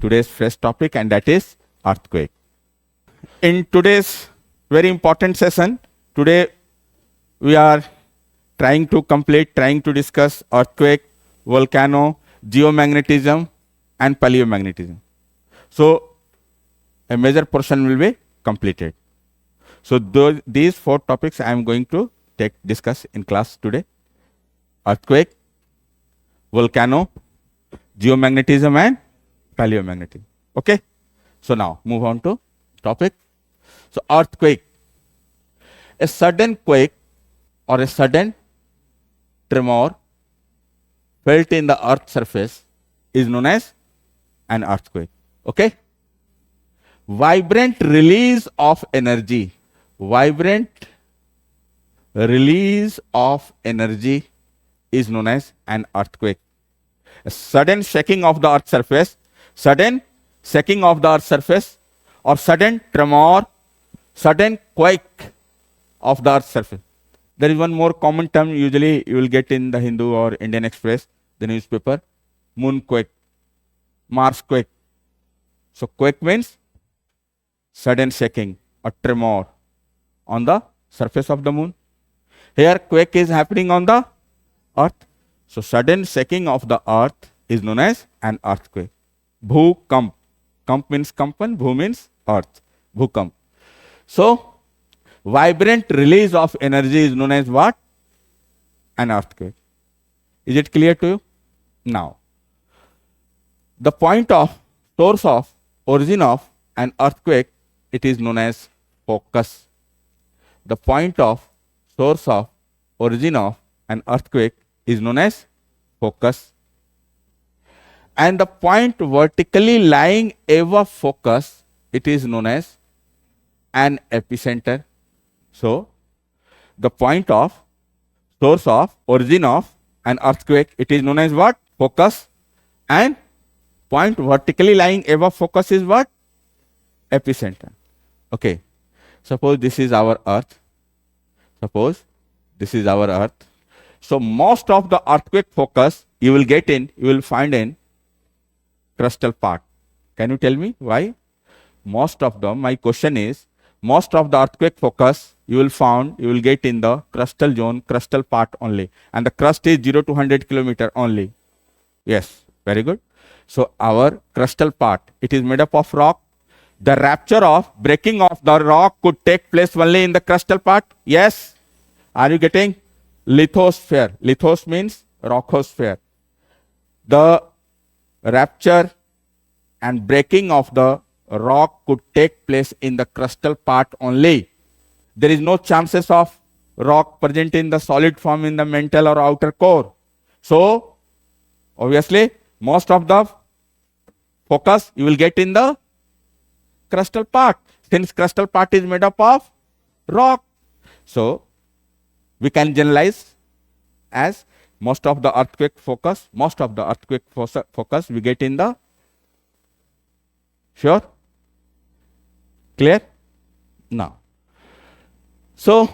today's fresh topic, and that is earthquake. In today's very important session, today we are trying to discuss earthquake, volcano, geomagnetism, and paleomagnetism. So a major portion will be completed. So these 4 topics I am going to discuss in class today: earthquake, volcano, geomagnetism, and paleomagnetism. Okay. So now move on to topic. So earthquake, a sudden quake or a sudden tremor felt in the earth surface is known as an earthquake. Okay. Vibrant release of energy is known as an earthquake. A sudden shaking of the earth surface, or sudden tremor, sudden quake of the earth surface. There is one more common term usually you will get in the Hindu or Indian Express, the newspaper: moonquake, Marsquake. So quake means sudden shaking or tremor on the surface of the moon. Here quake is happening on the earth. So sudden shaking of the earth is known as an earthquake. Bhukamp. Kamp means kampan, bhu means earth. Bhukamp. So vibrant release of energy is known as what? An earthquake. Is it clear to you? Now, the point of, source of, origin of an earthquake, it is known as focus. The point of, source of, origin of an earthquake is known as focus. And the point vertically lying above focus, it is known as an epicenter. So the point of, source of, origin of an earthquake, it is known as what? Focus. And point vertically lying above focus is what? Epicenter. Okay. Suppose this is our earth. So most of the earthquake focus you will find in crustal part. Can you tell me why? My question is, most of the earthquake focus you will get in the crustal zone, crustal part only. And the crust is 0 to 100 kilometer only. Yes, very good. So our crustal part, it is made up of rock. The rupture of breaking of the rock could take place only in the crustal part. Yes. Are you getting? Lithosphere. Lithos means rockosphere. The rupture and breaking of the rock could take place in the crustal part only. There is no chances of rock present in the solid form in the mantle or outer core. So obviously most of the focus you will get in the crustal part, since crustal part is made up of rock. So we can generalize as most of the earthquake focus we get in the, sure? Clear? Now, so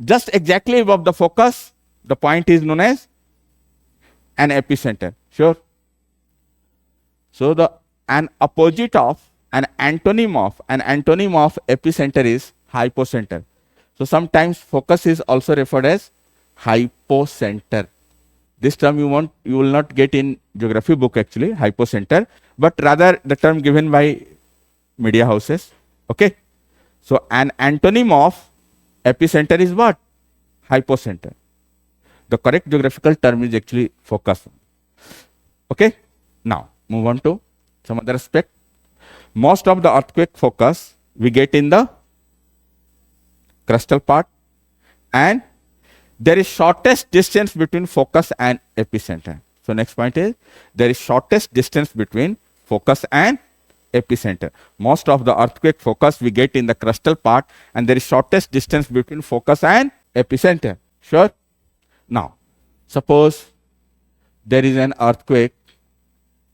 just exactly above the focus, the point is known as an epicenter. Sure? So an antonym of epicenter is hypocenter. So sometimes focus is also referred as hypocenter. This term you will not get in geography book actually, hypocenter, but rather the term given by media houses. Okay. So an antonym of epicenter is what? Hypocenter. The correct geographical term is actually focus. Okay. Now move on to some other aspect. Most of the earthquake focus we get in the crustal part, and there is shortest distance between focus and epicenter. So next point is, there is shortest distance between focus and epicenter. Most of the earthquake focus we get in the crustal part, and there is shortest distance between focus and epicenter. Sure? Now, suppose there is an earthquake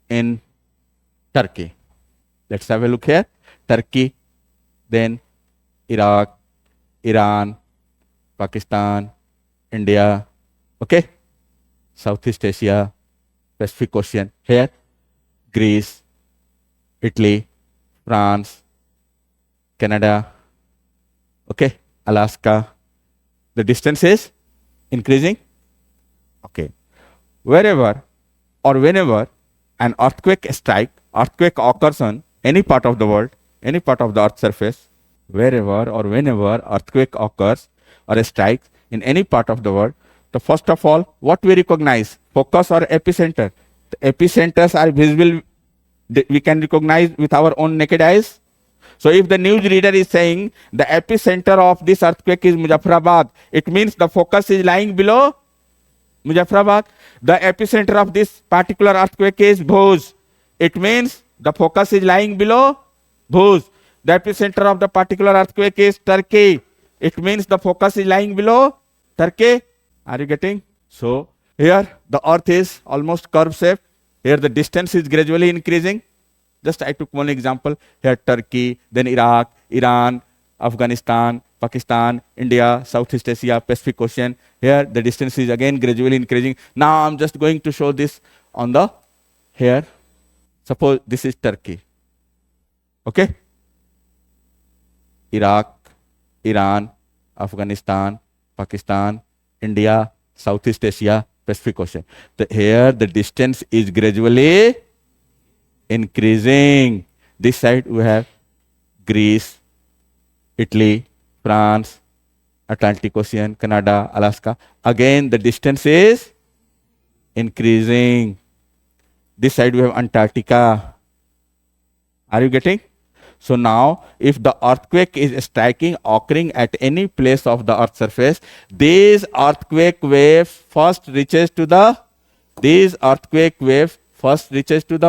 in Turkey. Let's have a look here. Turkey, then Iraq, Iran, Pakistan, India, okay, Southeast Asia, Pacific Ocean, here, Greece, Italy, France, Canada, okay, Alaska. The distance is increasing. Okay. Wherever or whenever an earthquake occurs on any part of the world, any part of the earth's surface, wherever or whenever earthquake occurs or strikes in any part of the world, so first of all, what we recognize? Focus or epicenter? The epicenters are visible, we can recognize with our own naked eyes. So if the news reader is saying the epicenter of this earthquake is Muzaffarabad, it means the focus is lying below Muzaffarabad. The epicenter of this particular earthquake is Bhuj. It means the focus is lying below Bhuj. The epicenter of the particular earthquake is Turkey. It means the focus is lying below Turkey. Are you getting? So here the earth is almost curve shaped. Here the distance is gradually increasing. Just I took one example. Here Turkey, then Iraq, Iran, Afghanistan, Pakistan, India, Southeast Asia, Pacific Ocean. Here the distance is again gradually increasing. Now I'm just going to show this on the here. Suppose this is Turkey. Okay? Iraq, Iran, Afghanistan, Pakistan, India, Southeast Asia, Pacific Ocean. Here the distance is gradually increasing. This side we have Greece, Italy, France, Atlantic Ocean, Canada, Alaska. Again the distance is increasing. This side we have Antarctica. Are you getting? So now if the earthquake is striking, occurring at any place of the earth's surface, these earthquake waves first reaches to the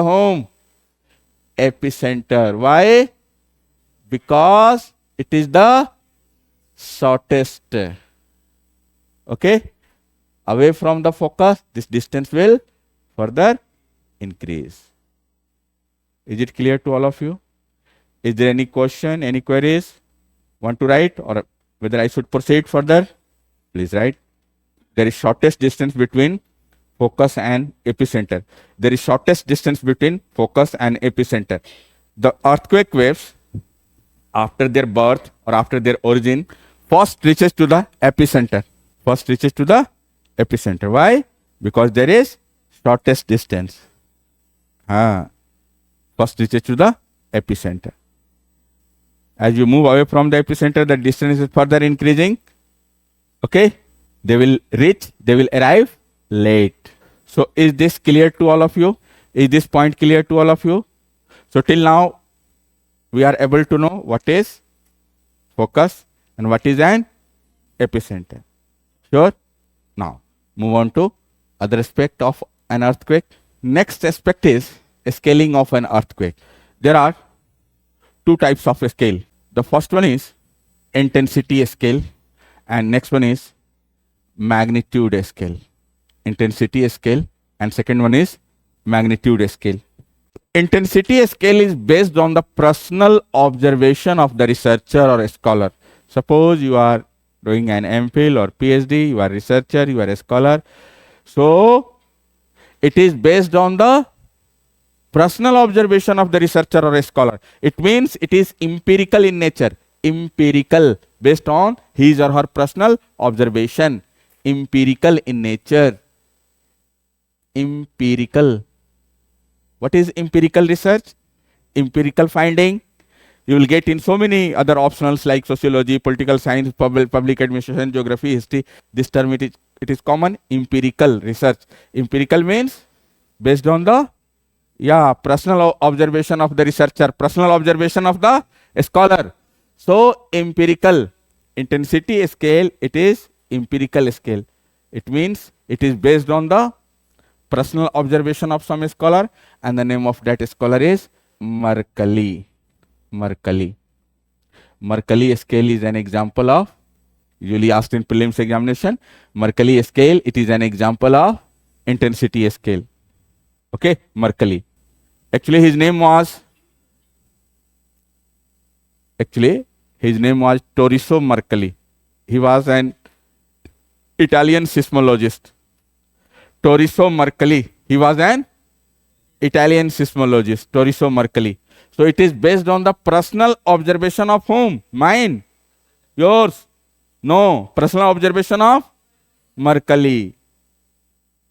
home epicenter. Why? Because it is the shortest. Okay? Away from the focus, this distance will further increase. Is it clear to all of you? Is there any question, any queries? Want to write, or whether I should proceed further? Please write. There is shortest distance between focus and epicenter. There is shortest distance between focus and epicenter. The earthquake waves, after their birth or after their origin, first reaches to the epicenter. Why? Because there is shortest distance. First reaches to the epicenter. As you move away from the epicenter, the distance is further increasing. Okay? They will arrive late. So is this clear to all of you? Is this point clear to all of you? So till now, we are able to know what is focus and what is an epicenter. Sure? Now, move on to other aspect of an earthquake. Next aspect is scaling of an earthquake. There are two types of scale. The first one is intensity scale, and next one is magnitude scale. Intensity scale, and second one is magnitude scale. Intensity scale is based on the personal observation of the researcher or a scholar. Suppose you are doing an MPhil or PhD, you are a researcher, you are a scholar. So it is based on the personal observation of the researcher or a scholar. It means it is empirical in nature. Empirical, based on his or her personal observation. Empirical in nature. Empirical. What is empirical research? Empirical finding. You will get in so many other optionals like sociology, political science, public administration, geography, history. This term it is common. Empirical research. Empirical means based on the personal observation of the researcher, personal observation of the scholar. So empirical intensity scale, it is empirical scale. It means it is based on the personal observation of some scholar, and the name of that scholar is Mercalli. Mercalli scale is an example of, usually asked in prelims examination. Mercalli scale, it is an example of intensity scale. Okay, Mercalli. Actually, his name was Torriso Mercalli. He was an Italian seismologist. Torriso Mercalli. He was an Italian seismologist. Torriso Mercalli. So it is based on the personal observation of whom? Mine? Yours? No. Personal observation of Mercalli.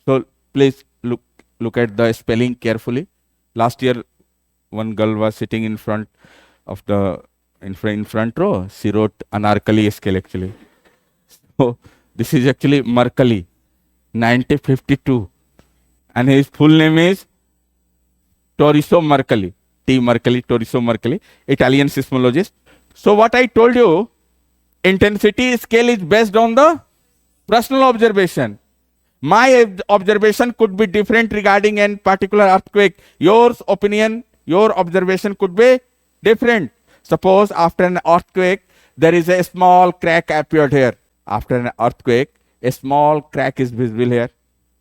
So please look at the spelling carefully. Last year, one girl was sitting in front of the in front row. She wrote Anarkali scale actually. So this is actually Mercalli, 1952, and his full name is Torriso Mercalli. T. Mercalli, Torriso Mercalli, Italian seismologist. So what I told you, intensity scale is based on the personal observation. My observation could be different regarding a particular earthquake. Your opinion, your observation could be different. Suppose after an earthquake, there is a small crack appeared here. After an earthquake, a small crack is visible here.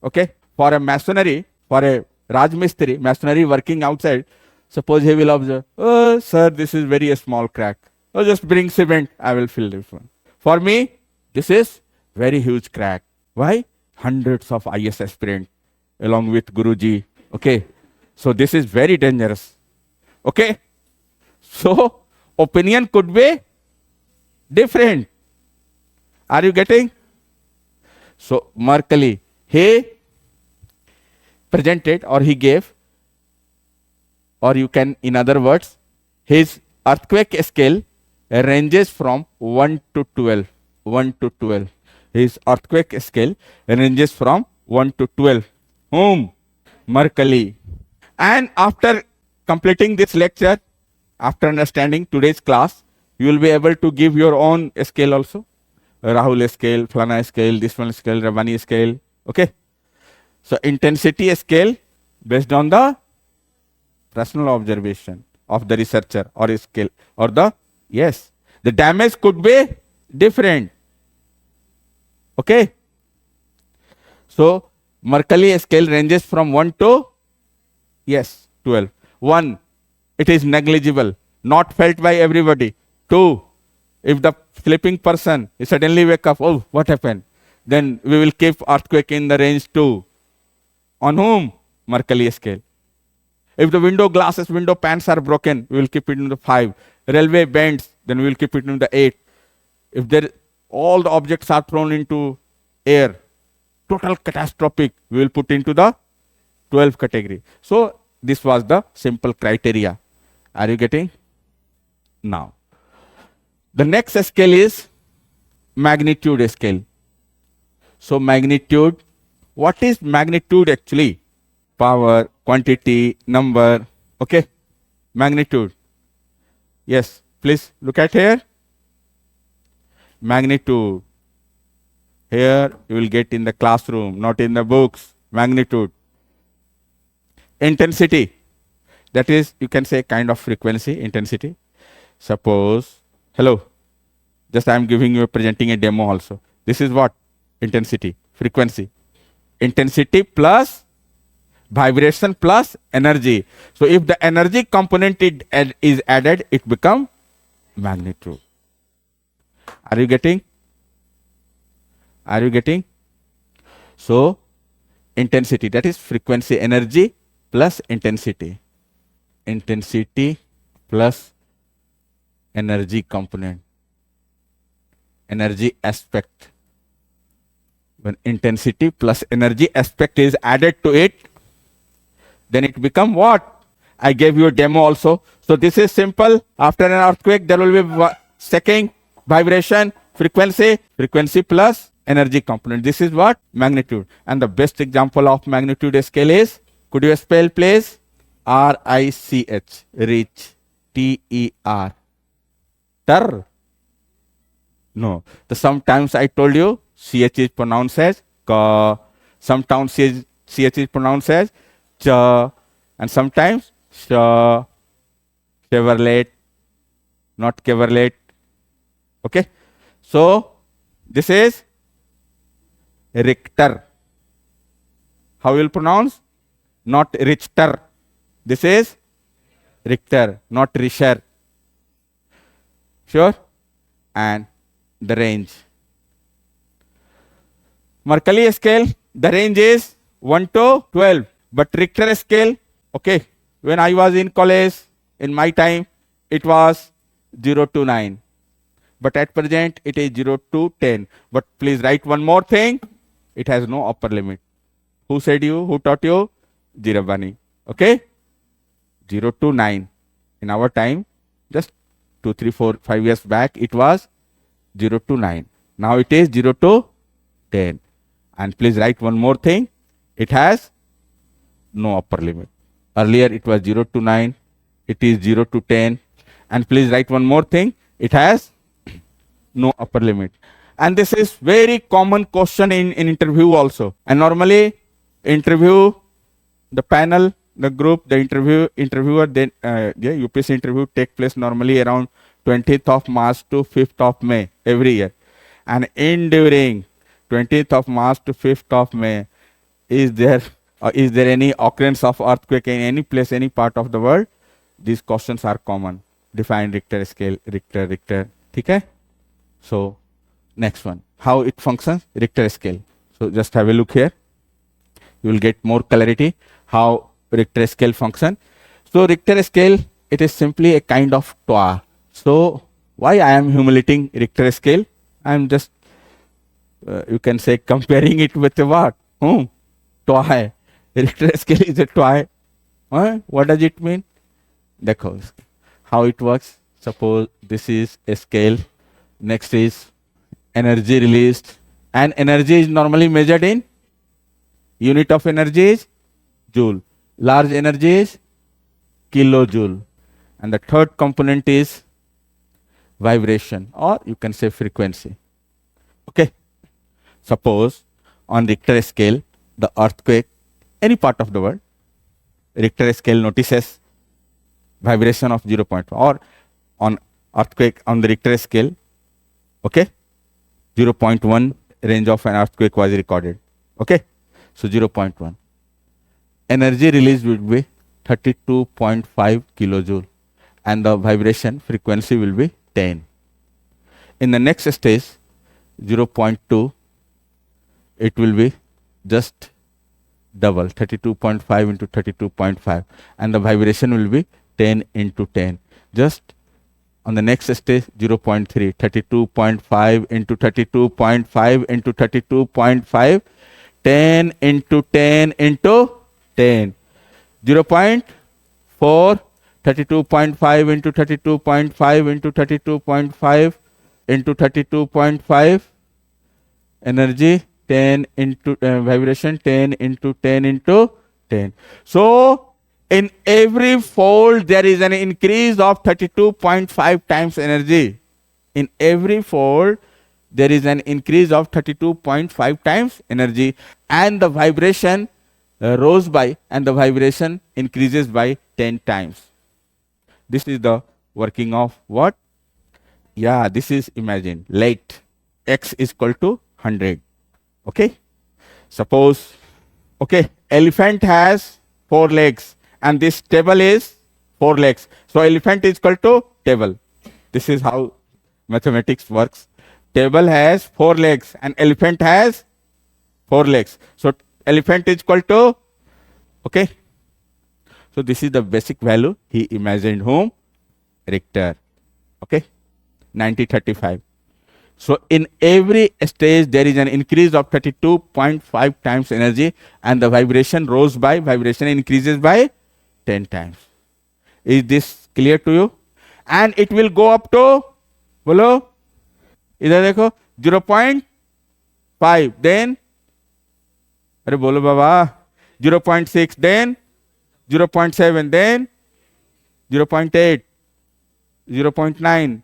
Okay? For a masonry, for a Rajmistri, masonry working outside, suppose he will observe, oh, sir, this is very small crack. Oh, just bring cement, I will fill this one. For me, this is very huge crack. Why? Hundreds of IS aspirants along with Guruji. Okay. So this is very dangerous. Okay. So opinion could be different. Are you getting? So Mercalli, he presented or he gave, or you can, in other words, his earthquake scale ranges from 1 to 12. 1 to 12. His earthquake scale ranges from 1 to 12. Whom? Mercalli. And after completing this lecture, after understanding today's class, you will be able to give your own scale also. Rahul scale, Flana scale, this one scale, Ravani scale. Okay. So intensity scale based on the personal observation of the researcher or scale or the, yes, the damage could be different. Okay. So Mercalli scale ranges from 1 to, yes, 12. 1, it is negligible, not felt by everybody. 2, if the sleeping person is suddenly wake up, oh, what happened? Then we will keep earthquake in the range 2. On whom? Mercalli scale. If the window glasses, window panes are broken, we will keep it in the 5. Railway bends, then we will keep it in the 8. If there all the objects are thrown into air, total catastrophic, we will put into the 12 category. So this was the simple criteria. Are you getting? Now, the next scale is magnitude scale. So magnitude, what is magnitude actually? Power, quantity, number. Okay, magnitude. Yes, please look at here. Magnitude. Here you will get in the classroom, not in the books. Magnitude. Intensity. That is, you can say kind of frequency, intensity. Suppose, hello, just I am giving you, presenting a demo also. This is what? Intensity, frequency. Intensity plus vibration plus energy. So if the energy component is added, it becomes magnitude. Are you getting? Are you getting? So intensity, that is frequency, energy plus intensity. Intensity plus energy component. Energy aspect. When intensity plus energy aspect is added to it, then it become what? I gave you a demo also. So this is simple. After an earthquake, there will be shaking, vibration, frequency plus energy component. This is what? Magnitude. And the best example of magnitude scale is, could you spell please? R-I-C-H. Rich. T-E-R. Ter. No. So sometimes I told you CH is pronounced as ka. Sometimes CH is pronounced as cha. And sometimes sha. Chevrolet. Not Chevrolet. Okay. So this is Richter. How you will pronounce? Not Richter. This is Richter, not Richter. Sure? And the range. Mercalli scale, the range is 1 to 12. But Richter scale, okay, when I was in college, In my time, it was 0 to 9. But at present, it is 0 to 10. But please write one more thing. It has no upper limit. Who said you? Who taught you? Jirabani. Okay? 0 to 9. In our time, just 2, 3, 4, 5 years back, it was 0 to 9. Now it is 0 to 10. And please write one more thing. It has no upper limit. Earlier it was 0 to 9. It is 0 to 10. And please write one more thing. It has no upper limit. And this is very common question in interview also. And normally interview, the panel, the group, the interviewer, then UPSC interview take place normally around 20th of March to 5th of May every year. And in during 20th of March to 5th of May, is there any occurrence of earthquake in any place, any part of the world? These questions are common. Define Richter scale, Richter. Okay? So next one, how it functions, Richter scale. So just have a look here. You will get more clarity how Richter scale function. So Richter scale, it is simply a kind of toy. So why I am humiliating Richter scale? I am just, you can say, comparing it with what? Toy. Richter scale is a toy. What does it mean? Dekho, how it works. Suppose this is a scale. Next is energy released. And energy is normally measured in unit of energy is joule. Large energy is kilojoule. And the third component is vibration, or you can say frequency. Okay. Suppose on Richter scale, the earthquake, any part of the world, Richter scale notices vibration of 0.1, or on earthquake on the Richter scale, okay, 0.1 range of an earthquake was recorded. Okay. So 0.1. Energy release would be 32.5 kilojoule and the vibration frequency will be 10. In the next stage, 0.2, it will be just double, 32.5 into 32.5, and the vibration will be 10 into 10. Just on the next stage, 0.3, 32.5 into 32.5 into 32.5, 10 into 10 into 10. 0.4, 32.5 into 32.5 into 32.5 into 32.5, energy 10 into vibration 10 into 10 into 10. So in every fold there is an increase of 32.5 times energy. In every fold there is an increase of 32.5 times energy, and the vibration rose by, and the vibration increases by 10 times. This is the working of what? Yeah, this is, imagine, light. X is equal to 100. Okay. Suppose, okay, elephant has 4 legs and this table is 4 legs. So elephant is equal to table. This is how mathematics works. Table has 4 legs and elephant has 4 legs. So elephant is equal to, okay. So this is the basic value he imagined whom? Richter. Okay. 9035. So in every stage there is an increase of 32.5 times energy, and the vibration rose by, vibration increases by 10 times. Is this clear to you? And it will go up to, bolo, इधर देखो 0.5, then, अरे बोलो बाबा, 0.6, then 0.7, then 0.8, 0.9,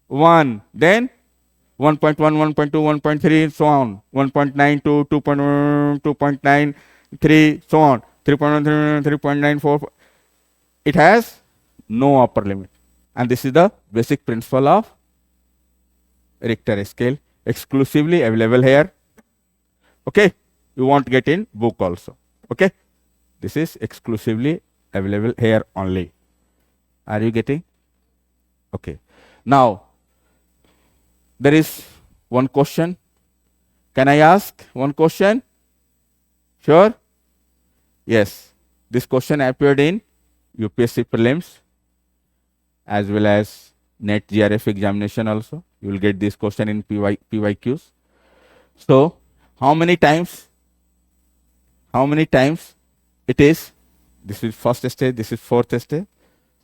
1, then 1.1, 1.2, 1.3, so on, 1.9 to 2.1, 2.93, so on, 3.1, 3.94. It has no upper limit. And this is the basic principle of Richter scale, exclusively available here. Okay. You won't get in book also. Okay. This is exclusively available here only. Are you getting? Okay. Now, there is one question. Can I ask one question? Sure? Yes. This question appeared in UPSC prelims as well as NET GRF examination also. You will get this question in PYQs. So how many times it is? This is first stage, this is fourth stage.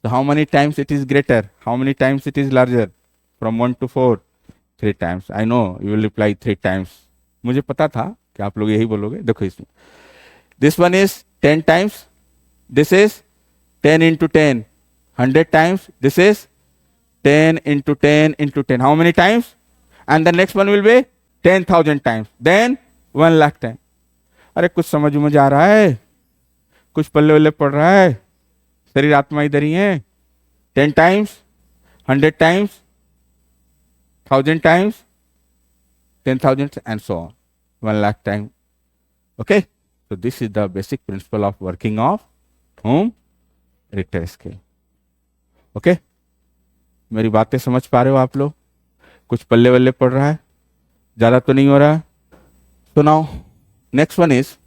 So how many times it is greater? How many times it is larger? From 1 to 4, 3 times. I know you will reply 3 times. मुझे पता था कि आप लोग यही बोलोगे. देखो इसमें. This one is 10 times. This is 10 into 10. 100 times. This is 10 into 10 into 10. How many times? And the next one will be 10,000 times. Then 1 lakh times. अरे कुछ समझ में आ रहा है, कुछ पल्ले वल्ले पड़ रहा है, शरीर आत्मा इधर ही है. 10 times, 100 times, 1000 times, 10,000 and so on. 1 lakh times. Okay. So this is the basic principle of working of whom? Richter scale. Okay. मेरी बातें समझ पा रहे हो आप लोग? कुछ पल्ले वल्ले पड़ रहा है, ज्यादा तो नहीं हो रहा है. So now next one is,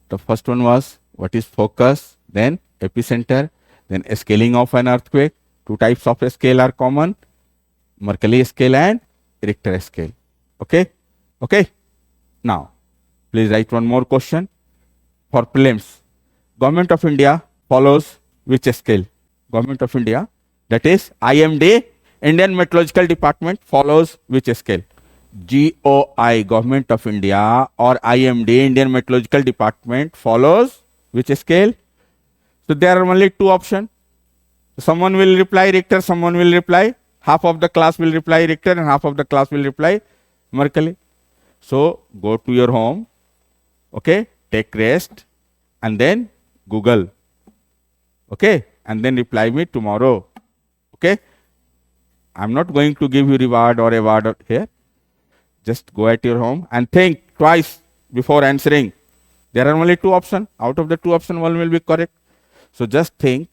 the first one was what is focus, then epicenter, then scaling of an earthquake. 2 types of scale are common, Mercalli scale and Richter scale. Okay. Okay. Now please write one more question for prelims. Government of India follows which scale? Government of India, that is IMD, Indian Meteorological Department, follows which scale? GOI, Government of India, or IMD, Indian Meteorological Department, follows which scale? So there are only 2 options. Someone will reply Richter, someone will reply, half of the class will reply Richter and half of the class will reply Mercalli. So go to your home, okay, take rest and then Google, okay, and then reply me tomorrow, okay. I'm not going to give you reward or award here. Just go at your home and think twice before answering. There are only 2 options. Out of the 2 options, one will be correct. So just think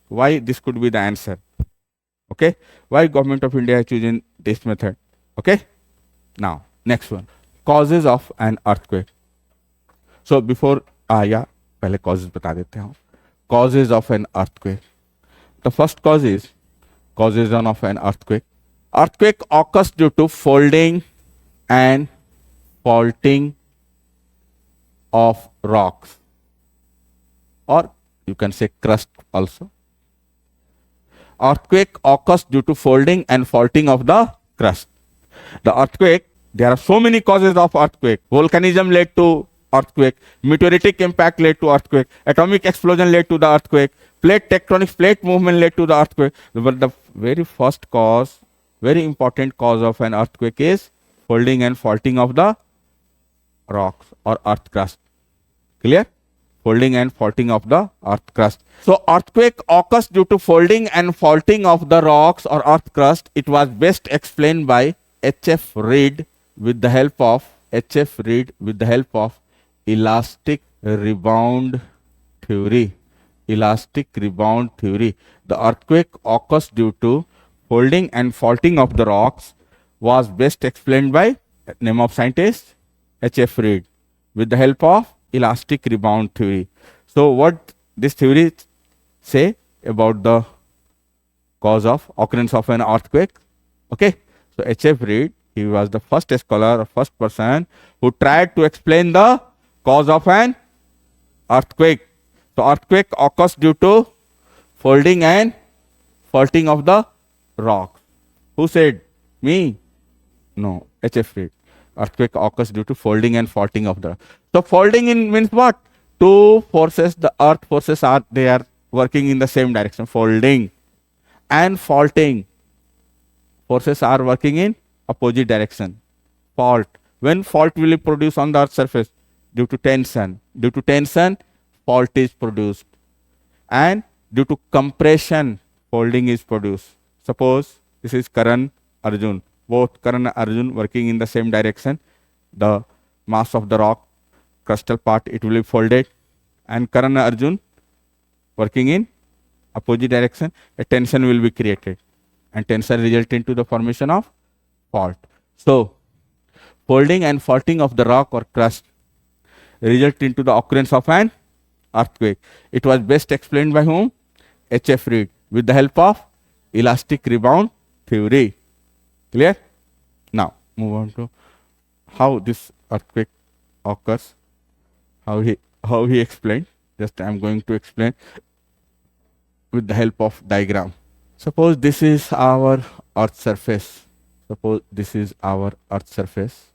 why this could be the answer. Okay. Why Government of India is choosing this method. Okay. Now next one, causes of an earthquake. So before पहले causes बता देते हैं. Causes of an earthquake. The first cause is causation of an earthquake. Earthquake occurs due to folding and faulting of rocks, or you can say crust also. Earthquake occurs due to folding and faulting of the crust. The earthquake, there are so many causes of earthquake. Volcanism led to earthquake, meteoritic impact led to earthquake, atomic explosion led to the earthquake, plate tectonics, plate movement led to the earthquake. But the very first cause, very important cause of an earthquake is folding and faulting of the rocks or earth crust. Clear? Folding and faulting of the earth crust. So earthquake occurs due to folding and faulting of the rocks or earth crust. It was best explained by H.F. Reed with the help of elastic rebound theory. Elastic rebound theory. The earthquake occurs due to folding and faulting of the rocks was best explained by name of scientist H.F. Reed with the help of elastic rebound theory. So what this theory say about the cause of occurrence of an earthquake? Okay. So H.F. Reed, he was the first scholar, first person who tried to explain the cause of an earthquake. So earthquake occurs due to folding and faulting of the rocks. Who said? Me? No, H.F. Reed. Earthquake occurs due to folding and faulting of the. So folding in means what? 2 forces, the earth forces are working in the same direction. Folding and faulting. Forces are working in opposite direction. Fault. When fault will be produced on the earth surface? Due to tension. Due to tension, fault is produced. And due to compression, folding is produced. Suppose this is Karan, Arjun. Both Karan and Arjun working in the same direction. The mass of the rock, crustal part, it will be folded. And Karan and Arjun working in opposite direction, a tension will be created. And tension result into the formation of fault. So, folding and faulting of the rock or crust result into the occurrence of an earthquake. It was best explained by whom? HF Reed with the help of elastic rebound theory. Clear? Now move on to how this earthquake occurs. How he explained. Just I am going to explain with the help of diagram. Suppose this is our earth surface. Suppose this is our earth surface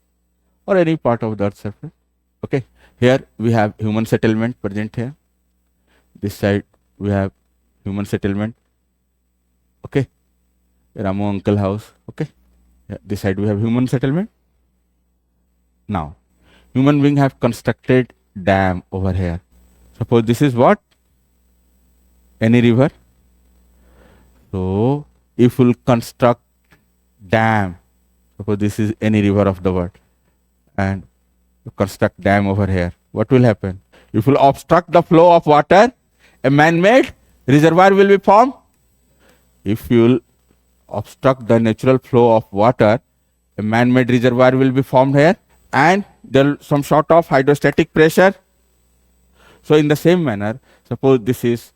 or any part of the earth surface. Okay. Here we have human settlement present here. This side we have human settlement. Okay. Ramu uncle house. Okay. Yeah, this side we have human settlement. Now, human being have constructed dam over here. Suppose this is what? Any river. So, if we'll construct dam, suppose this is any river of the world, and you construct dam over here, what will happen? If we'll obstruct the flow of water, a man-made reservoir will be formed. If you'll obstruct the natural flow of water, a man-made reservoir will be formed here, and there will some sort of hydrostatic pressure. So in the same manner, suppose this is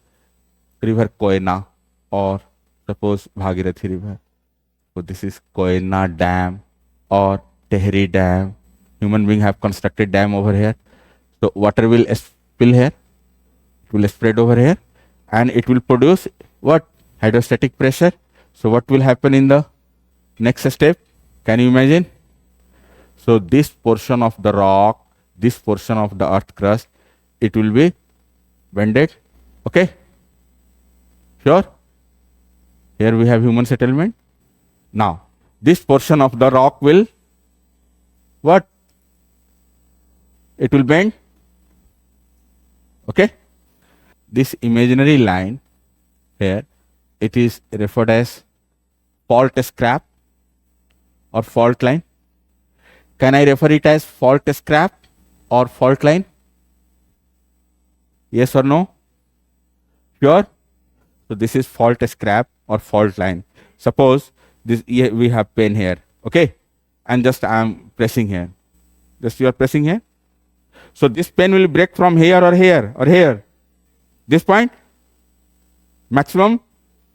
river Koyna or suppose Bhagirathi river. So this is Koyna dam or Tehri dam. Human being have constructed dam over here. So water will spill here, it will spread over here, and it will produce what? Hydrostatic pressure. So what will happen in the next step? Can you imagine? So this portion of the rock, this portion of the earth crust, it will be bended. Okay? Sure? Here we have human settlement. Now, this portion of the rock will what? It will bend. Okay? This imaginary line here, it is referred as fault scrap or fault line. Can I refer it as fault scrap or fault line? Yes or no? Sure? So this is fault scrap or fault line. Suppose this we have pen here, okay? And just I am pressing here. Just you are pressing here. So this pen will break from here or here or here. This point, maximum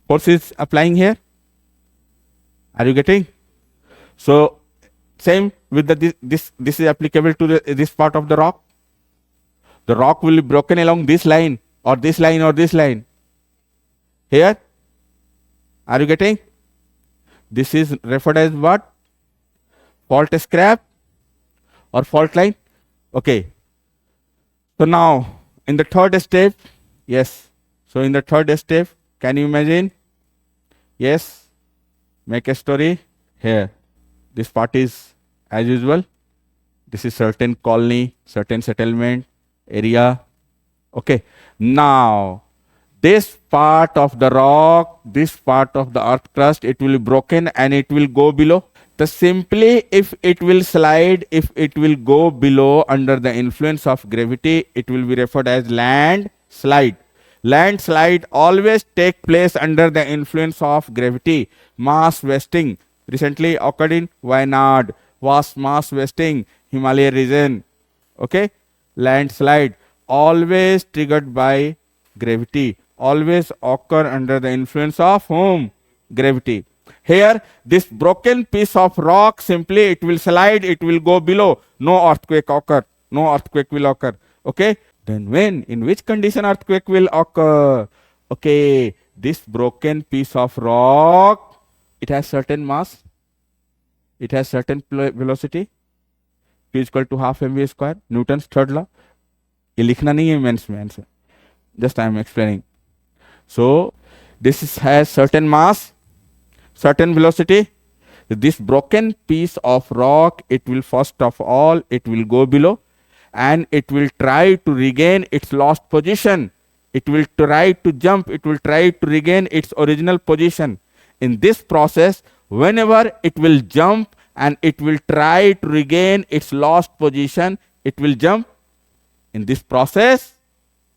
force is applying here. Are you getting? So same with the this is applicable to this part of the rock. The rock will be broken along this line or this line or this line. Here, are you getting? This is referred as what? Fault scrap or fault line. Okay. So now in the third step, yes. So in the third step, can you imagine? Yes. Make a story here. This part is as usual. This is certain colony, certain settlement area. Okay. Now, this part of the rock, this part of the earth crust, it will be broken and it will go below. So simply if it will slide, if it will go below under the influence of gravity, it will be referred as landslide. Landslide always take place under the influence of gravity. Mass wasting recently occurred in Wayanad, was mass wasting, Himalaya region. Okay, landslide always triggered by gravity, always occur under the influence of whom? Gravity. Here, this broken piece of rock, simply it will slide, it will go below. No earthquake occur. No earthquake will occur. Okay. Then when, in which condition earthquake will occur? Okay, this broken piece of rock, it has certain mass, it has certain velocity, P is equal to half mv square, Newton's third law. ये लिखना नहीं है mains में answer, just I am explaining. So this has certain mass, certain velocity. This broken piece of rock, it will first of all, it will go below and it will try to regain its lost position. It will try to jump, it will try to regain its original position. In this process, whenever it will jump and it will try to regain its lost position, it will jump. In this process,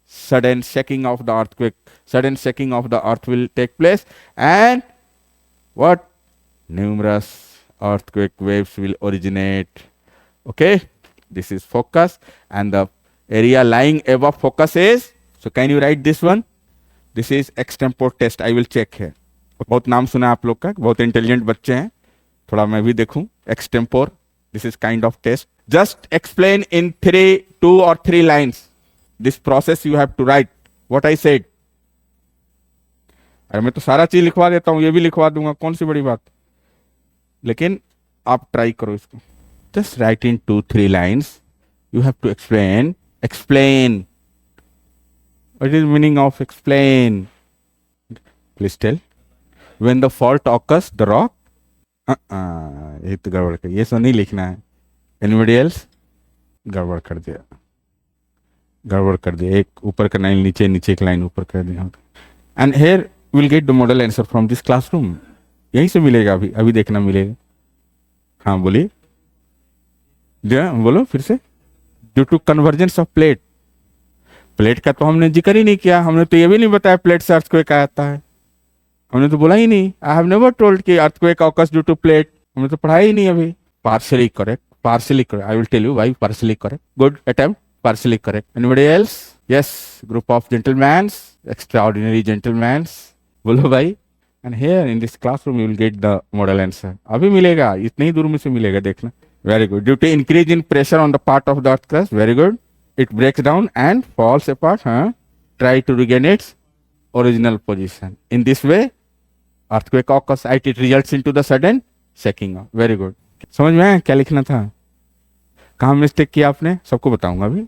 sudden shaking of the earthquake, sudden shaking of the earth will take place, and what? Numerous earthquake waves will originate. Okay, this is focus, and the area lying above focus is, so can you write this one? This is extempore test, I will check है। बहुत नाम सुना है आप लोग का, बहुत intelligent बच्चे हैं, थोड़ा मैं भी देखूं। Extempore, this is kind of test. Just explain in 2 or 3 lines this process you have to write what I said. अरे मैं तो सारा चीज लिखवा देता हूं, ये भी लिखवा दूंगा, कौन सी बड़ी बात। लेकिन आप ट्राई करो इसको। Just write in 2-3 lines, you have to explain what is meaning of explain, please tell। when the fault occurs the rock, ये तो गड़बड़ कर, ये सो नहीं लिखना है। anybody else, गड़बड़ कर दिया, एक ऊपर का लाइन नीचे, नीचे एक लाइन ऊपर कर दिया। and here we'll get the model answer from this classroom, यहीं से मिलेगा, अभी देखना मिलेगा। हाँ बोलिए, बोलो फिर से। Due to convergence of plate, plate का तो हमने जिक्र ही नहीं किया, हमने तो ये भी नहीं बताया प्लेट से अर्थक्वेक आता है, हमने तो बोला ही नहीं। आई हैव नेवर टोल्ड कि earthquake occurs due to plate, हमने तो पढ़ाया ही नहीं अभी। Partially correct, I will tell you why partially correct. Good attempt, partially correct. Anybody else? Yes, group of gentlemans, extraordinary gentlemans, बोलो भाई। And here in this classroom you will get the model answer, अभी मिलेगा, इतनी ही दूर में से मिलेगा, देखना। Very good. Due to increase in pressure on the part of the earth crust, very good, it breaks down and falls apart, try to regain its original position. In this way earthquake occurs and it results into the sudden shaking off. Very good। समझ में आया क्या लिखना था, कहाँ mistake किया आपने, सबको बताऊंगा अभी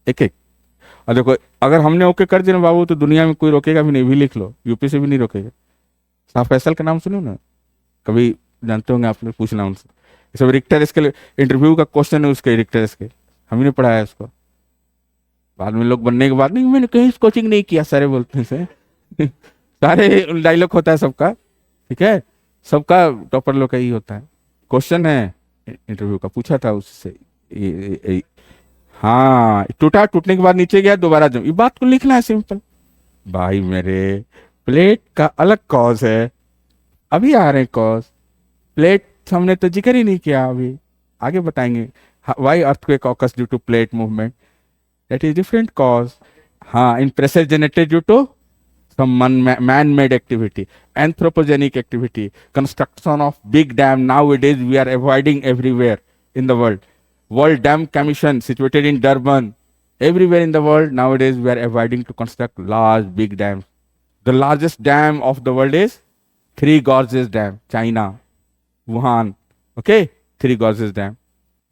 एक एक। और देखो, अगर हमने ओके कर दिया ना बाबू, तो दुनिया में कोई रोकेगा भी नहीं, भी लिख लो, यूपी से भी नहीं रोकेगा। शाह फैसल का नाम सुनो ना, कभी जानते होंगे आप लोग, पूछना उनसे। सब रिक्टर स्केल इंटरव्यू का क्वेश्चन है उसके, रिक्टर स्केल हमने पढ़ाया उसको। बाद में लोग बनने के बाद, नहीं मैंने कहीं कोचिंग नहीं किया, सारे बोलते हैं से सारे डायलॉग होता है सबका, ठीक है, सबका टॉपर लोग का ही होता है। क्वेश्चन है इंटरव्यू का, पूछा था उससे, हाँ टूटने के बाद नीचे गया, दोबारा जम, ये बात को लिखना है सिंपल। भाई मेरे, प्लेट का अलग कॉज है, अभी आ रहे हैं कॉज। प्लेट हमने तो जिक्र ही नहीं किया, अभी आगे बताएंगे। Why earthquake occurs due to plate movement, that is different cause। हाँ, in pressure generated due to some man-made activity, anthropogenic activity, construction of big dam nowadays we are avoiding everywhere in the world। World Dam Commission situated in Durban, everywhere in the world nowadays we are avoiding to construct large big dams। The largest dam of the world is Three Gorges Dam, China, Wuhan, okay, Three Gorges Dam।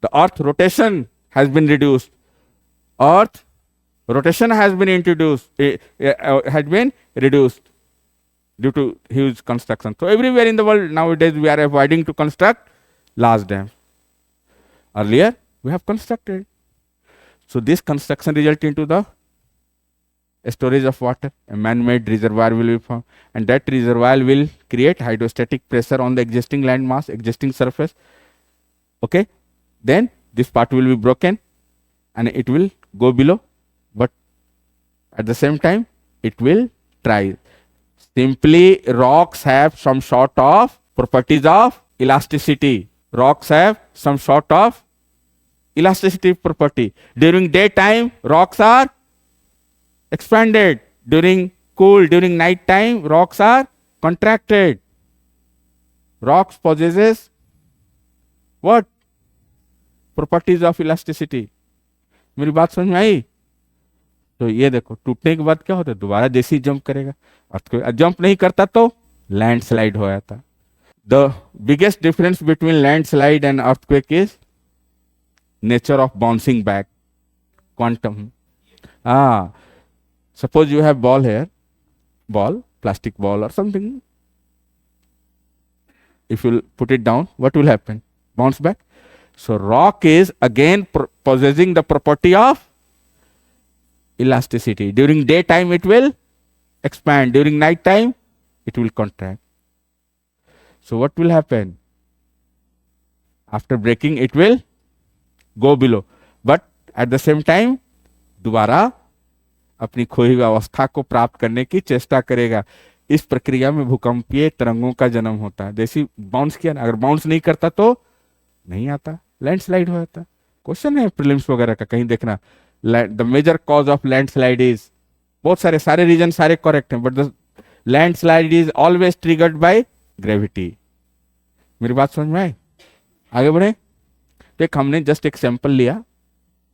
The earth rotation has been reduced, earth rotation has been reduced due to huge construction। So everywhere in the world nowadays we are avoiding to construct large dams। Earlier we have constructed, so this construction result into the storage of water, a man-made reservoir will be formed, and that reservoir will create hydrostatic pressure on the existing land mass, existing surface, okay। Then this part will be broken and it will go below, but at the same time it will try। Simply rocks have some sort of properties of elasticity, rocks have some sort of elasticity property। During daytime rocks are expanded, during night time rocks are contracted। Rocks possesses what? Properties of elasticity। मेरी बात समझ में आई? तो ये देखो, टूटने के बाद क्या होता है, दोबारा जैसे ही जंप करेगा, अर्थक्वेक जंप नहीं करता तो लैंडस्लाइड हो जाता। The biggest difference between landslide and earthquake is nature of bouncing back, quantum. Suppose you have ball here, ball, plastic ball और something, if you put it down, what will happen? Bounce back। So rock is again possessing the property of elasticity। During daytime it will expand, during night time it will contract। So what will happen? After breaking it will go below, but at the same time दोबारा अपनी खोई हुई अवस्था को प्राप्त करने की चेष्टा करेगा। इस प्रक्रिया में भूकंपीय तरंगों का जन्म होता है। जैसे बाउंस किया ना, अगर बाउंस नहीं करता तो नहीं आता, लैंडस्लाइड हो जाता। क्वेश्चन है प्रीलिम्स वगैरह का, कहीं देखना। The major cause of landslide is बहुत सारे, सारे रीजन सारे करेक्ट हैं, but the landslide is always triggered by gravity. मेरी बात समझ में आई? आगे बढ़े। तो एक हमने जस्ट एक सैंपल लिया,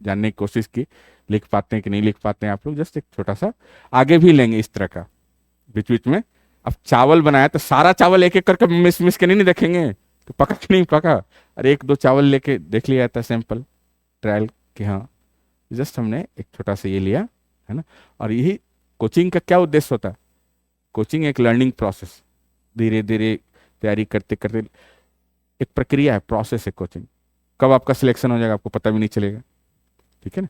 जानने की कोशिश की लिख पाते हैं कि नहीं लिख पाते हैं आप लोग, जस्ट एक छोटा सा। आगे भी लेंगे इस तरह का बीच बीच में। अब चावल बनाया तो सारा चावल एक एक करके मिस मिस के नहीं देखेंगे कि पका कि नहीं पका। अरे एक दो चावल लेके देख लिया था सैंपल ट्रायल कि हाँ, जस्ट हमने एक छोटा सा ये लिया है ना। और यही कोचिंग का क्या उद्देश्य होता है? कोचिंग एक लर्निंग प्रोसेस, धीरे धीरे तैयारी करते करते एक प्रक्रिया है, प्रोसेस है कोचिंग। कब आपका सिलेक्शन हो जाएगा आपको पता भी नहीं चलेगा, ठीक है ना।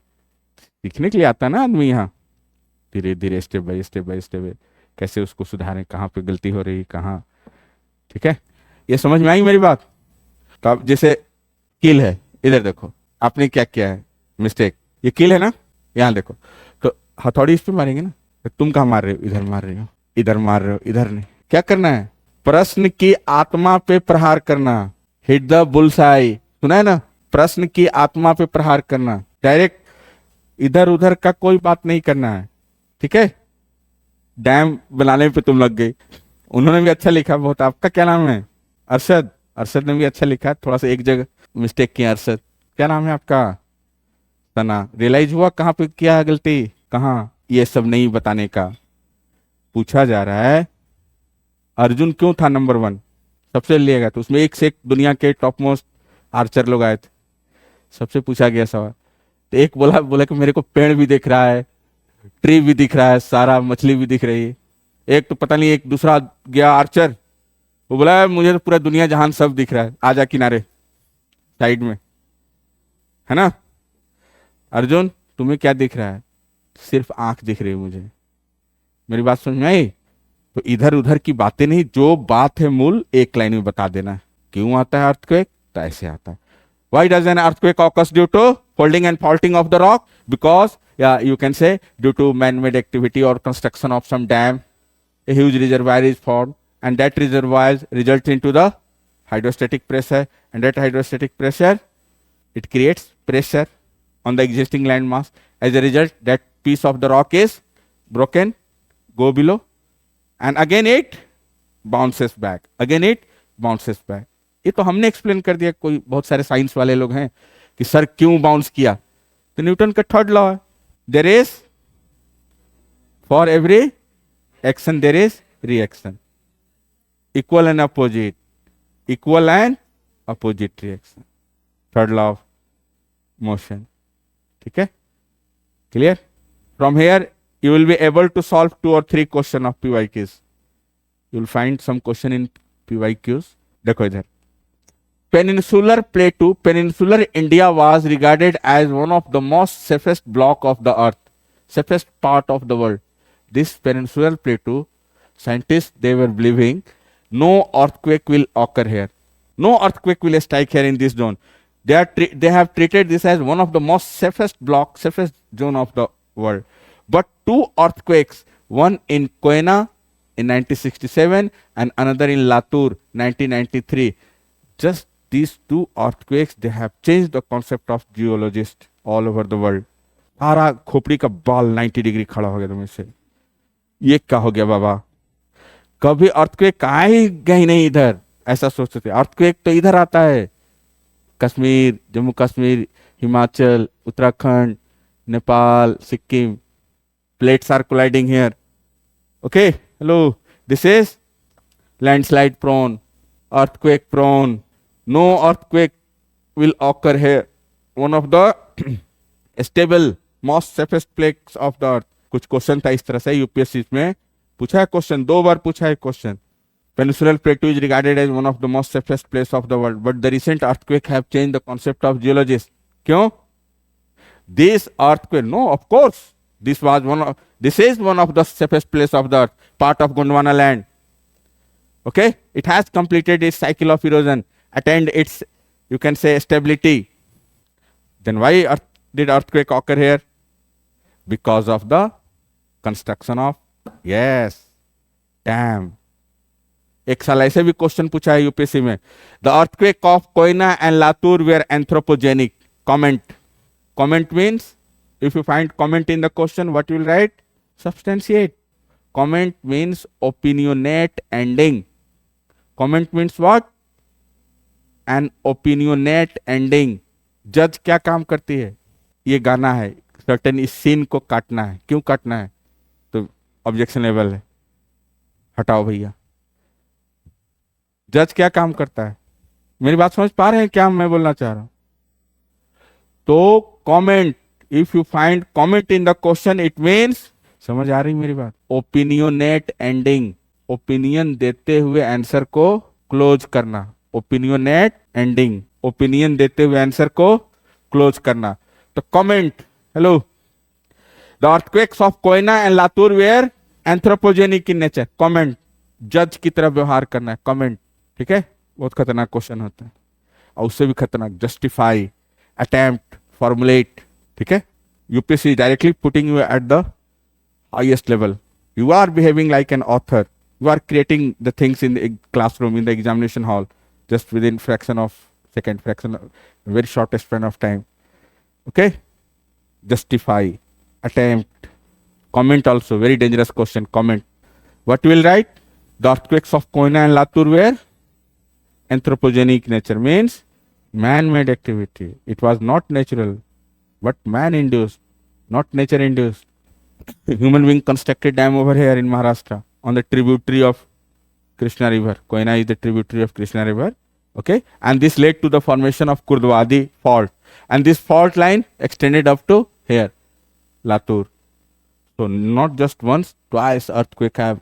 सीखने के लिए आता है ना आदमी यहाँ, धीरे धीरे step by step by step कैसे उसको सुधारें, कहाँ पे गलती हो रही कहाँ, ठीक है। ये समझ में आई मेरी बात? तो अब जैसे कील है, इधर देखो आपने क्या किया है मिस्टेक, ये कील है ना, यहाँ देखो। तो हथौड़ी इस पे मारेंगे ना, तो तुम कहाँ मार रहे हो? इधर मार रहे हो, इधर मार रहे हो, इधर नहीं। क्या करना है? प्रश्न की आत्मा पे प्रहार करना, हिट द बुलसाई, सुना है ना? प्रश्न की आत्मा पे प्रहार करना, डायरेक्ट इधर उधर का कोई बात नहीं करना है, ठीक है। डैम बनाने पे तुम लग गई, उन्होंने भी अच्छा लिखा बहुत। आपका क्या नाम है? अरशद। अरशद ने भी अच्छा लिखा, थोड़ा सा एक जगह मिस्टेक किया। अरशद, क्या नाम है आपका? सना। रियलाइज हुआ कहाँ पे किया गलती, कहाँ? ये सब नहीं बताने का, पूछा जा रहा है अर्जुन क्यों था नंबर 1 सबसे लिएगा, तो उसमें एक से एक दुनिया के टॉप मोस्ट आर्चर लोग आए थे, सबसे पूछा गया सवाल। तो एक बोला बोला कि मेरे को पेड़ भी दिख रहा है, ट्री भी दिख रहा है, सारा मछली भी दिख रही है। एक तो पता नहीं, एक दूसरा गया आर्चर, वो बोला मुझे तो पूरा दुनिया जहान सब दिख रहा है, आजा किनारे साइड में, है ना। अर्जुन तुम्हें क्या दिख रहा है? सिर्फ आंख दिख रही है मुझे। मेरी बात समझ में आई? तो इधर उधर की बातें नहीं, जो बात है मूल एक लाइन में बता देना। क्यों आता है अर्थक्वेक? तो ऐसे आता है। Why does an earthquake occurs? Due to folding and faulting of the rock? Because, yeah, you can say due to man-made activity or construction of some dam, a huge reservoir is formed, and that reservoir results into the hydrostatic pressure, and that hydrostatic pressure, it creates pressure on the existing land mass. As a result, that piece of the rock is broken, go below, and again it bounces back. Again it bounces back. ये तो हमने explain कर दिया, कोई बहुत सारे science वाले लोग हैं कि सर क्यों बाउंस किया, तो न्यूटन का थर्ड लॉ है, there is for every action there is reaction, equal and opposite, equal and opposite reaction, third law of motion, ठीक है। Clear? From here you will be able to solve 2 or 3 question of PYQs. You will find some question in PYQs. देखो इधर, peninsular plateau, peninsular India was regarded as one of the most safest block of the earth, safest part of the world. This peninsular plateau, scientists they were believing no earthquake will occur here, no earthquake will strike here in this zone. They have treated this as one of the most safest block, safest zone of the world. But 2 earthquakes, one in Koyna in 1967 and another in Latur 1993, just these 2 earthquakes, they have changed the concept of geologists all over the world. सारा खोपड़ी का बाल 90 degree खड़ा हो गया तुम्हें से, ये क्या हो गया बाबा, कभी अर्थक्वेक आएगा ही नहीं इधर, ऐसा सोचते थे। अर्थक्वेक तो इधर आता है, Kashmir, Jammu Kashmir, Himachal, Uttarakhand, Nepal, Sikkim, plates are colliding here. Okay, hello, this is landslide prone, earthquake prone, no earthquake will occur here, one of the stable most safest places of the earth. कुछ क्वेश्चन था इस तरह से, यूपीएससी में पूछा है क्वेश्चन, 2 बार पूछा है question. Peninsular plateau is regarded as one of the most safest place of the world, but the recent earthquake have changed the concept of geologists. क्यों? This earthquake, no, of course, this is one of the safest place of the earth, part of Gondwana land. Okay, it has completed its cycle of erosion, attained its, you can say, stability. Then why did earthquake occur here? Because of the construction of, yes, dam. एक साल ऐसे भी question पूछा है UPSC में, the earthquake of Koyna and Latur were anthropogenic. Comment means, if you find comment in the question, what you will write? Substantiate. Comment means opinionate ending. Comment means what? An opinionate ending. जज क्या काम करती है? ये गाना है, certain इस scene को काटना है. क्यों काटना है? तो ऑब्जेक्शनेबल है, हटाओ भैया. जज क्या काम करता है? मेरी बात समझ पा रहे हैं क्या मैं बोलना चाह रहा हूं? तो comment, if you find comment in the question it means, समझ आ रही मेरी बात? ओपिनियनेट एंडिंग, ओपिनियन देते हुए आंसर को क्लोज करना. ओपिनियनेट एंडिंग, ओपिनियन देते हुए आंसर को क्लोज करना. तो comment, hello, the earthquakes of Koyna and Latur were anthropogenic in nature. Comment, जज की तरह व्यवहार करना है. कमेंट, ठीक है? बहुत खतरनाक क्वेश्चन होता है. और उससे भी खतरनाक, जस्टिफाई, अटेम्प्ट, फॉर्मुलेट. ठीक है? UPSC directly putting you at the highest level. You are behaving like an author. You are creating the things in the classroom, in the examination hall, just within fraction of second, very shortest span of time. Okay? Justify, attempt, comment also, very dangerous question, comment. What you will write? The earthquakes of Koyna and Latur were anthropogenic nature, means man-made activity. It was not natural, but man-induced, not nature-induced. Human being constructed dam over here in Maharashtra on the tributary of Krishna River. Koyna is the tributary of Krishna River. Okay, and this led to the formation of Kurdwadi fault, and this fault line extended up to here, Latur. So not just once, twice earthquake have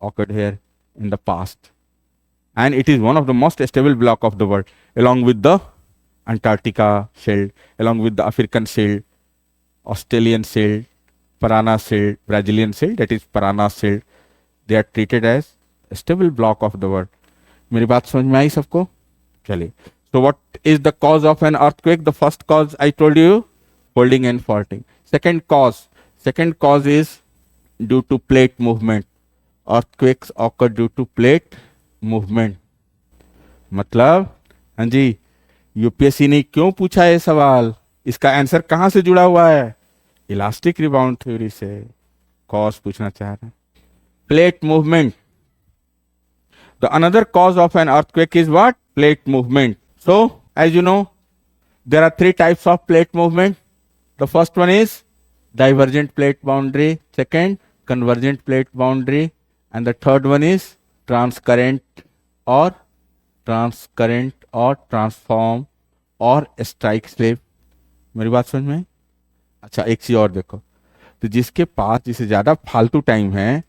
occurred here in the past, and it is one of the most stable block of the world, along with the Antarctica shield, along with the African shield, Australian shield, Parana shield, Brazilian shield, that is Parana shield. They are treated as a stable block of the world. मेरी बात समझ में आई सबको? चलिए. So what is the cause of an earthquake? The first cause I told you, folding and faulting. Second cause is due to plate movement. Earthquakes occur due to plate movement. मतलब, हाँ जी, UPSC ने क्यों पूछा ये सवाल? इसका answer कहां से जुड़ा हुआ है? इलास्टिक रिबाउंड थ्योरी से. कॉज पूछना चाह रहे हैं. Plate movement. The another cause of an earthquake is what? Plate movement. So as you know, there are 3 types of plate movement. The first one is divergent plate boundary, second convergent plate boundary, and the third one is transcurrent और transform और strike slip. मेरी बात समझ में? अच्छा, एक चीज और देखो, तो जिसके पास जिसे ज्यादा फालतू टाइम है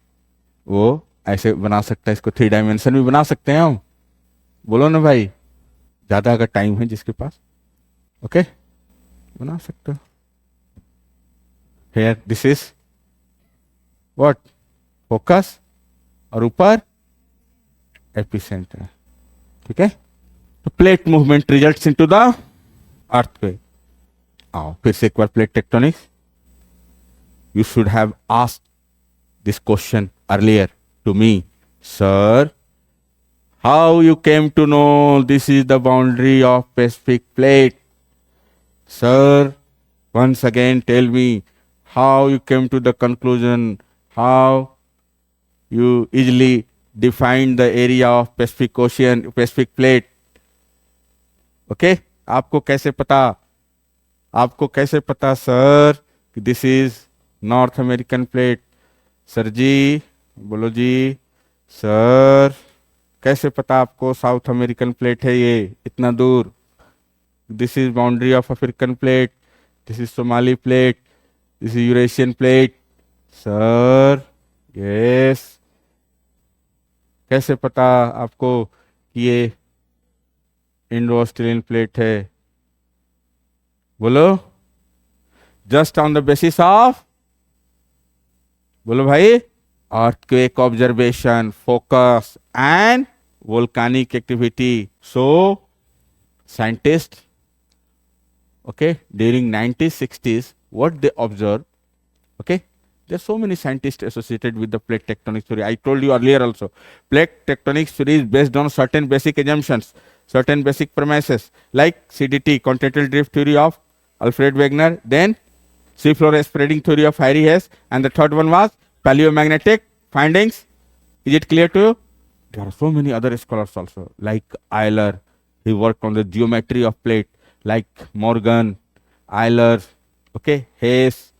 वो ऐसे बना सकता है. इसको 3 डायमेंशन भी बना सकते हैं हम. बोलो ना भाई, ज्यादा अगर टाइम है जिसके पास, ओके, बना सकते हो. Here this is what? Focus, और ऊपर एपिसेंटर. ठीक है? तो plate movement results into the earthquake. आओ फिर से एक बार, plate tectonics. You should have asked this question earlier to me, sir, how you came to know this is the boundary of Pacific plate? Sir, once again tell me how you came to the conclusion, how you easily defined the area of Pacific Ocean, Pacific plate. Okay? आपको कैसे पता sir कि this is North American plate? Sir जी, बोलो जी, sir, कैसे पता आपको साउथ अमेरिकन प्लेट है ये इतना दूर? This is boundary of African plate, this is Somali plate, this is Eurasian plate. Sir, yes, कैसे पता आपको कि ये इंडो ऑस्ट्रेलियन प्लेट है? बोलो, just on the basis of, बोलो भाई, earthquake observation, focus and volcanic activity. So scientists, okay, during 1960s, what they observed, okay, there are so many scientists associated with the plate tectonic theory. I told you earlier also, plate tectonic theory is based on certain basic assumptions, certain basic premises, like CDT, continental drift theory of Alfred Wegener, then seafloor spreading theory of Harry Hess, and the third one was paleomagnetic findings. Is it clear to you? There are so many other scholars also, like Euler. He worked on the geometry of plate, like Morgan, Euler, okay, Hess,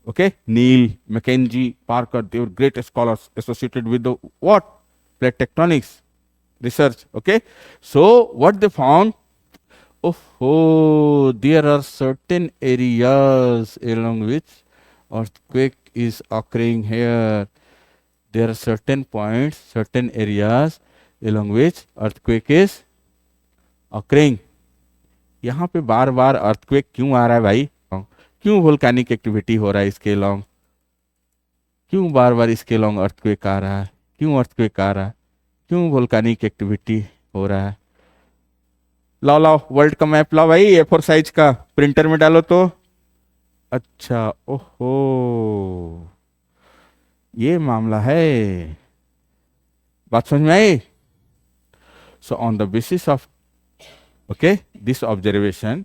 okay, Neil, Mackenzie, Parker. They were great scholars associated with the what? Plate tectonics research. Okay. So what they found? Oh, there are certain areas along which earthquake is occurring here. There are certain points, certain areas along which earthquake is occurring. यहाँ पे बार बार earthquake क्यों आ रहा है भाई? क्यों volcanic activity हो रहा है इसके लॉन्ग? क्यों बार बार इसके लॉन्ग अर्थक्वेक आ रहा है? क्यों अर्थक्वेक आ रहा है? क्यों वोल्केनिक एक्टिविटी हो रहा है? लाओ लाओ वर्ल्ड का मैप लाओ भाई, A4 साइज का, प्रिंटर में डालो तो। अच्छा, ओहो, ये मामला है। बात समझ में आई? So on the basis of this observation,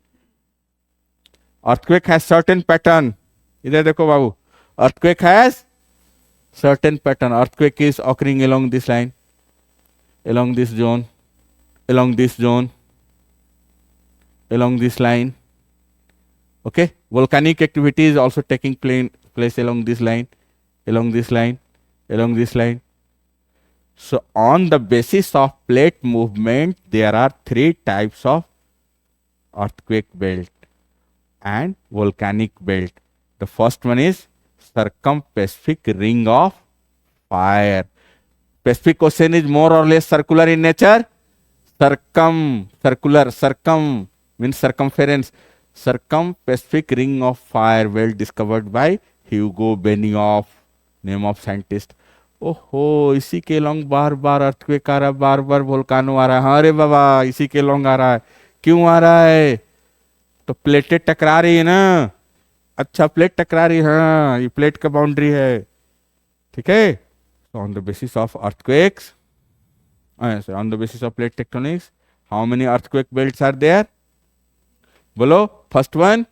earthquake has certain pattern. इधर देखो बाबू, earthquake has certain pattern. Earthquake is occurring along this line, along this zone, along this zone, along this line. Okay, volcanic activity is also taking place along this line, along this line, along this line. So on the basis of plate movement, there are three types of earthquake belt and volcanic belt. The first one is circum-Pacific ring of fire. Pacific Ocean is more or less circular in nature. Circular, circum means circumference. Circum-Pacific ring of fire belt discovered by Hugo Benioff, name of scientist. ओहो, इसी के long बार बार earthquake आ रहा है, बार बार वोल्कानो आ रहा है। हाँ रे बाबा, इसी के लॉन्ग आ रहा है। क्यों आ रहा है? तो प्लेटें टकरा रही है ना। अच्छा, प्लेट टकरा रही है, हाँ, ये प्लेट का बाउंड्री है। ठीक है। On the basis of earthquakes, on the basis of plate tectonics, how many earthquake belts are there? बोलो। First one,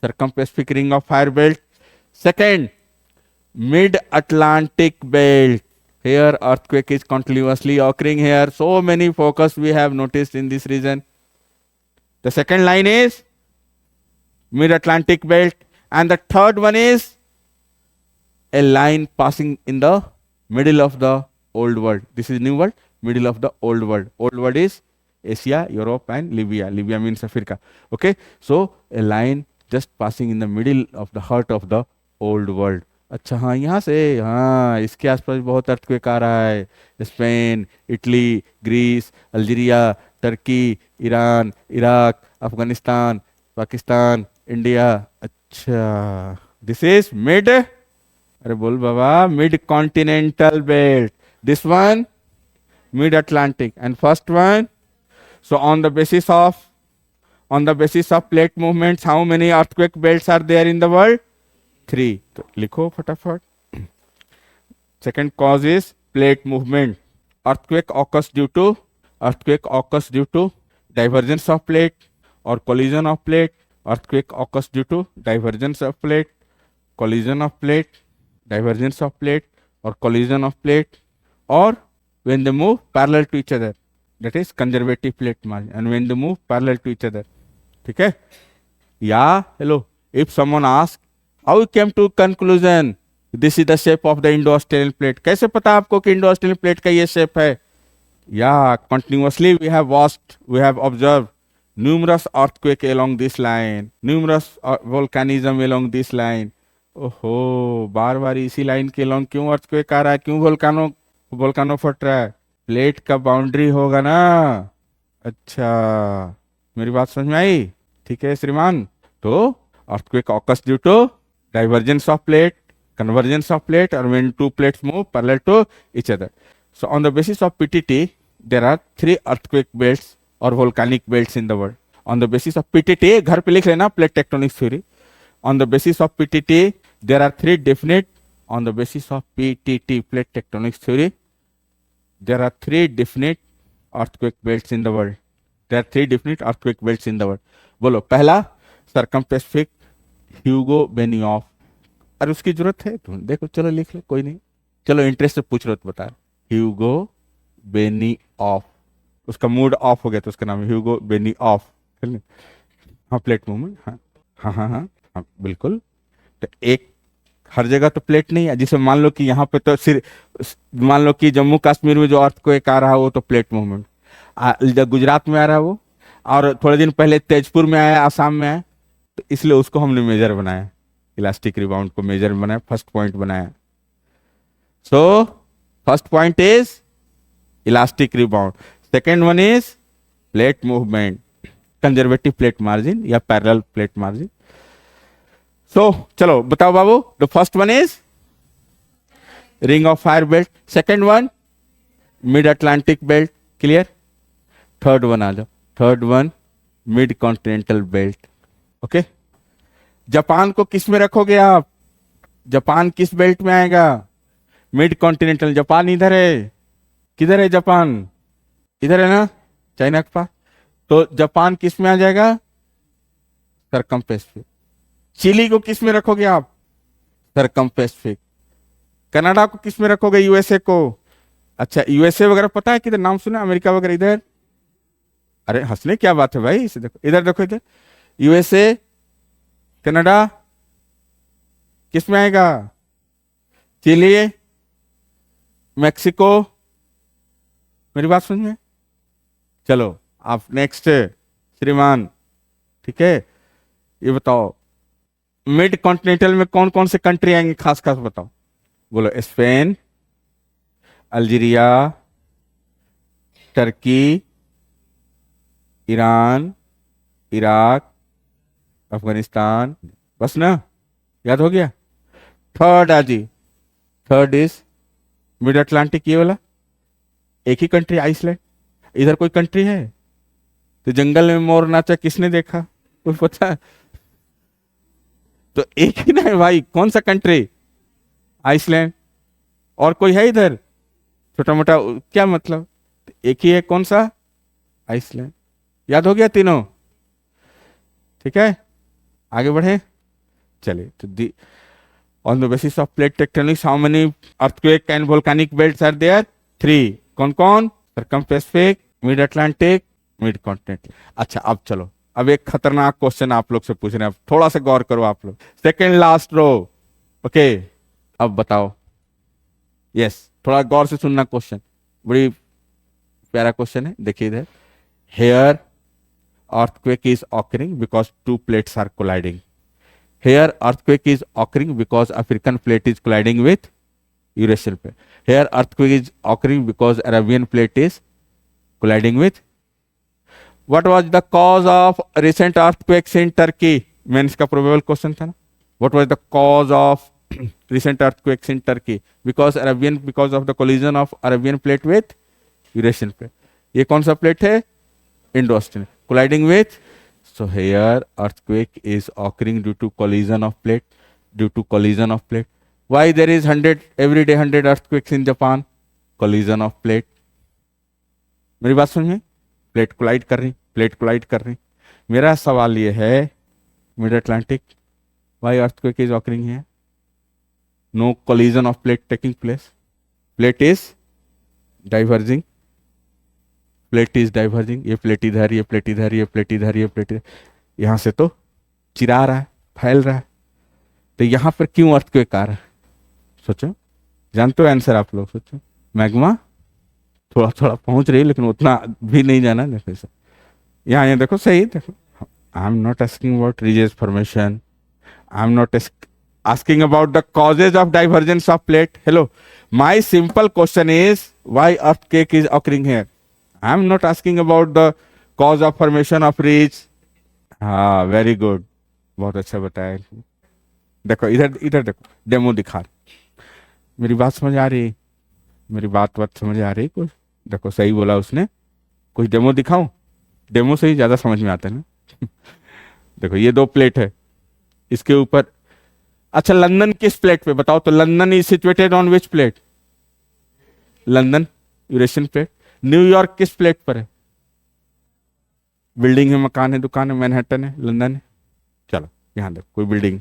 circum Pacific ring of fire belt. Second, mid-Atlantic belt. Here earthquake is continuously occurring here. So many focus we have noticed in this region. The second line is mid-Atlantic belt, and the third one is a line passing in the middle of the old world. This is new world, middle of the old world. Old world is Asia, Europe and Libya. Libya means Africa. Okay, so a line just passing in the middle of the heart of the old world. अच्छा, हाँ, यहाँ से, हाँ, इसके आसपास बहुत earthquake आ रहा है। Spain, Italy, Greece, Algeria, Turkey, Iran, Iraq, Afghanistan, Pakistan, India. अच्छा, दिस इज मिड, अरे बोल बाबा, mid continental belt. This one mid Atlantic, and first one. So on the basis of plate movements, how many earthquake belts are there in the world? 3. तो लिखो फटाफट. Second cause is plate movement. Earthquake occurs due to divergence of plate or collision of plate. Earthquake occurs due to divergence of plate, collision of plate, divergence of plate or collision of plate, or when they move parallel to each other. That is conservative plate margin, and when they move parallel to each other. ठीक है? Yeah, hello. If someone asks, how you came to conclusion this is the shape of the Indo-Australian plate? कैसे पता आपको कि Indo-Australian plate का ये shape है? Yeah, continuously we have observed numerous earthquake along this line, numerous volcanism along this line. ओहो, बार बार इसी line के along क्यों earthquake आ रहा है? क्यों volcano फट रहा है? प्लेट का बाउंड्री होगा ना. अच्छा, मेरी बात समझ में आई? ठीक है श्रीमान. तो earthquake occurs due to divergence of plate, convergence of plate, or when two plates move parallel to each other. So on the basis of PTT, there are 3 earthquake belts or volcanic belts in the world. On the basis of PTT, घर पे लिख लेना, plate tectonics theory. On the basis of PTT, there are 3 definite. On the basis of PTT, plate tectonics theory, there are 3 definite earthquake belts in the world. There are 3 definite earthquake belts in the world. बोलो. पहला circumpacific ह्यूगो बेनियॉफ। अरे उसकी जरूरत है तो देखो, चलो लिख लो, कोई नहीं। चलो इंटरेस्ट से पूछ रहे हो तो बता। ह्यूगो बेनियॉफ, उसका मूड ऑफ हो गया तो उसका नाम है ह्यूगो बेनियॉफ। हाँ प्लेट मूवमेंट, हाँ हाँ हाँ हाँ हाँ बिल्कुल। तो एक हर जगह तो प्लेट नहीं है, जिसे मान लो कि यहाँ पे तो सिर्फ मान लो कि जम्मू कश्मीर में जो अर्थक्वेक आ रहा है वो तो प्लेट मूवमेंट, गुजरात में आ रहा है वो, और थोड़े दिन पहले तेजपुर में आया, आसाम में आया, तो इसलिए उसको हमने मेजर बनाया, इलास्टिक रिबाउंड को मेजर बनाया, फर्स्ट पॉइंट बनाया। So first point is elastic rebound, second one is plate movement, conservative plate margin या पैरेलल प्लेट मार्जिन। सो चलो बताओ बाबू, the first one is ring of fire belt, second one mid Atlantic belt, clear. Third one आ जाओ, third one mid continental belt. Okay, Japan को किस में रखोगे आप? जापान किस बेल्ट में आएगा? Mid continental. जापान इधर है, किधर है जापान? इधर है ना, चाइना के पास। तो जापान किस में आ जाएगा? सरकमपेसिफिक। चिली को किस में रखोगे आप? सरकमपेसिफिक। कनाडा को किस में रखोगे? यूएसए को। अच्छा यूएसए वगैरह पता है किधर, नाम सुना? अमेरिका वगैरह इधर। अरे हंसने क्या बात है भाई, इसे देखो, इधर देखो, इधर यूएसए, कनाडा किस में आएगा? Chile, Mexico. मेरी बात समझ में? चलो आप नेक्स्ट श्रीमान, ठीक है, ये बताओ मिड कॉन्टिनेंटल में कौन कौन से कंट्री आएंगे, खास खास बताओ। बोलो, Spain, Algeria, Turkey, Iran, Iraq, Afghanistan, बस ना, याद हो गया। थर्ड आजी, थर्ड इज मिड अटलांटिक, ये वाला एक ही कंट्री, आइसलैंड। इधर कोई कंट्री है? तो जंगल में मोर नाचा किसने देखा, कुछ पता है? तो एक ही ना है भाई, कौन सा कंट्री? आइसलैंड। और कोई है इधर छोटा मोटा, क्या मतलब? एक ही है, कौन सा? आइसलैंड। याद हो गया तीनों, ठीक है, आगे बढ़े। चलिए, तो दी on the basis of plate tectonics how many earthquake and volcanic belts are there? 3। कौन कौन? Circumpacific, mid Atlantic, mid continental. अच्छा अब चलो, अब एक खतरनाक क्वेश्चन आप लोग से पूछ रहे हैं, अब थोड़ा सा गौर करो आप लोग, सेकेंड लास्ट रो। ओके, अब बताओ, यस थोड़ा गौर से सुनना क्वेश्चन, बड़ी प्यारा क्वेश्चन है, देखिए इधर। Here earthquake is occurring because two plates are colliding. Here earthquake is occurring because African plate is colliding with Eurasian plate. Here earthquake is occurring because Arabian plate is colliding with. What was the cause of recent earthquakes in Turkey? Mains का probable question था ना। What was the cause of recent earthquakes in Turkey? Because of the collision of Arabian plate with Eurasian plate. ये कौन सा plate है? Indo-Australian. Colliding with. So here earthquake is occurring due to collision of plate. Due to collision of plate. Why there is 100 every day 100 earthquakes in Japan? Collision of plate. मेरी बात समझ में? Plate collide कर रही, plate collide कर रही। मेरा सवाल ये है, mid Atlantic, why earthquake is occurring here? No collision of plate taking place, plate is diverging, plate is diverging. ये प्लेट इधर, ये प्लेट इधर, ये प्लेट इधर, ये प्लेट इधर, यहां से तो चिरा रहा है, फैल रहा है। तो यहां पर क्यों अर्थक्वेक आ रहा है? सोचो, जानते हो आंसर आप लोग? सोचो, मैग्मा थोड़ा थोड़ा पहुंच रही है, लेकिन उतना भी नहीं जाना। देखो सर, यहाँ देखो, सही देखो, I am not asking about ridges formation, I am not asking about the causes of divergence of plate. Hello, my simple question is why earthquake is occurring here. I am not asking about the cause of formation of ridge. हाँ very good, बहुत अच्छा बताया। देखो इधर, इधर देखो, demo दिखा रहे। मेरी बात समझ आ रही? मेरी बात समझ आ रही कुछ? देखो सही बोला उसने, कुछ डेमो दिखाऊं? डेमो से ही ज्यादा समझ में आता है ना। देखो ये दो प्लेट है, इसके ऊपर, अच्छा लंदन किस प्लेट पे बताओ? तो London is situated on which plate? London Eurasian plate. New York किस प्लेट पर है? बिल्डिंग है, मकान है, दुकान है, मैनहट्टन है, लंदन है। चलो यहां देखो कोई बिल्डिंग,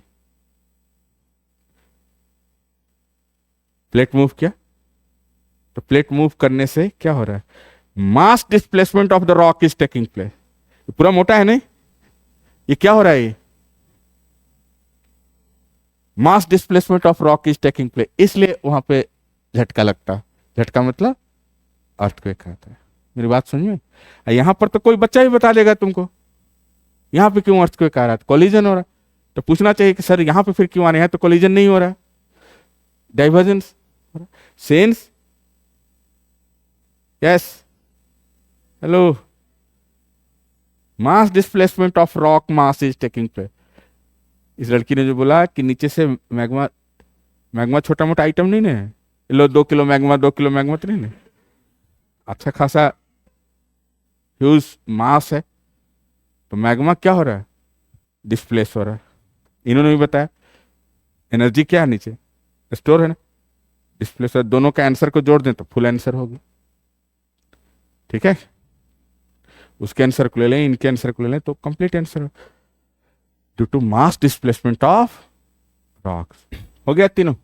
प्लेट मूव किया, तो प्लेट मूव करने से क्या हो रहा है, mass displacement of the rock is taking place. पूरा मोटा है नहीं, ये क्या हो रहा है, ये mass displacement of rock is taking place, इसलिए वहां पे झटका लगता है। झटका मतलब अर्थक्वेक आता है। मेरी बात समझ में? यहां पर तो कोई बच्चा ही बता देगा तुमको यहां पे क्यों अर्थक्वेक आ रहा है, कोलिजन हो रहा है। तो पूछना चाहिए कि सर यहां पे फिर क्यों आ रहे हैं, तो कोलिजन नहीं हो रहा, डाइवर्जेंस हो रहा। Sense, yes, hello, mass displacement of rock mass is taking place. इस लड़की ने जो बोला कि नीचे से मैग्मा, मैग्मा छोटा मोटा आइटम नहीं है, लो 2 किलो मैग्मा, 2 किलो मैग्मा तो नहीं, अच्छा खासा ह्यूज मास है। तो मैग्मा क्या हो रहा है, डिस्प्लेस हो रहा है। इन्होंने भी बताया एनर्जी क्या है नीचे, स्टोर है ना, डिस्प्लेस। दोनों का आंसर को जोड़ दें तो फुल आंसर होगी। ठीक है, उसके आंसर को ले लें, इनके आंसर को ले लें तो complete answer, due to mass displacement of rocks. हो गया तीनों।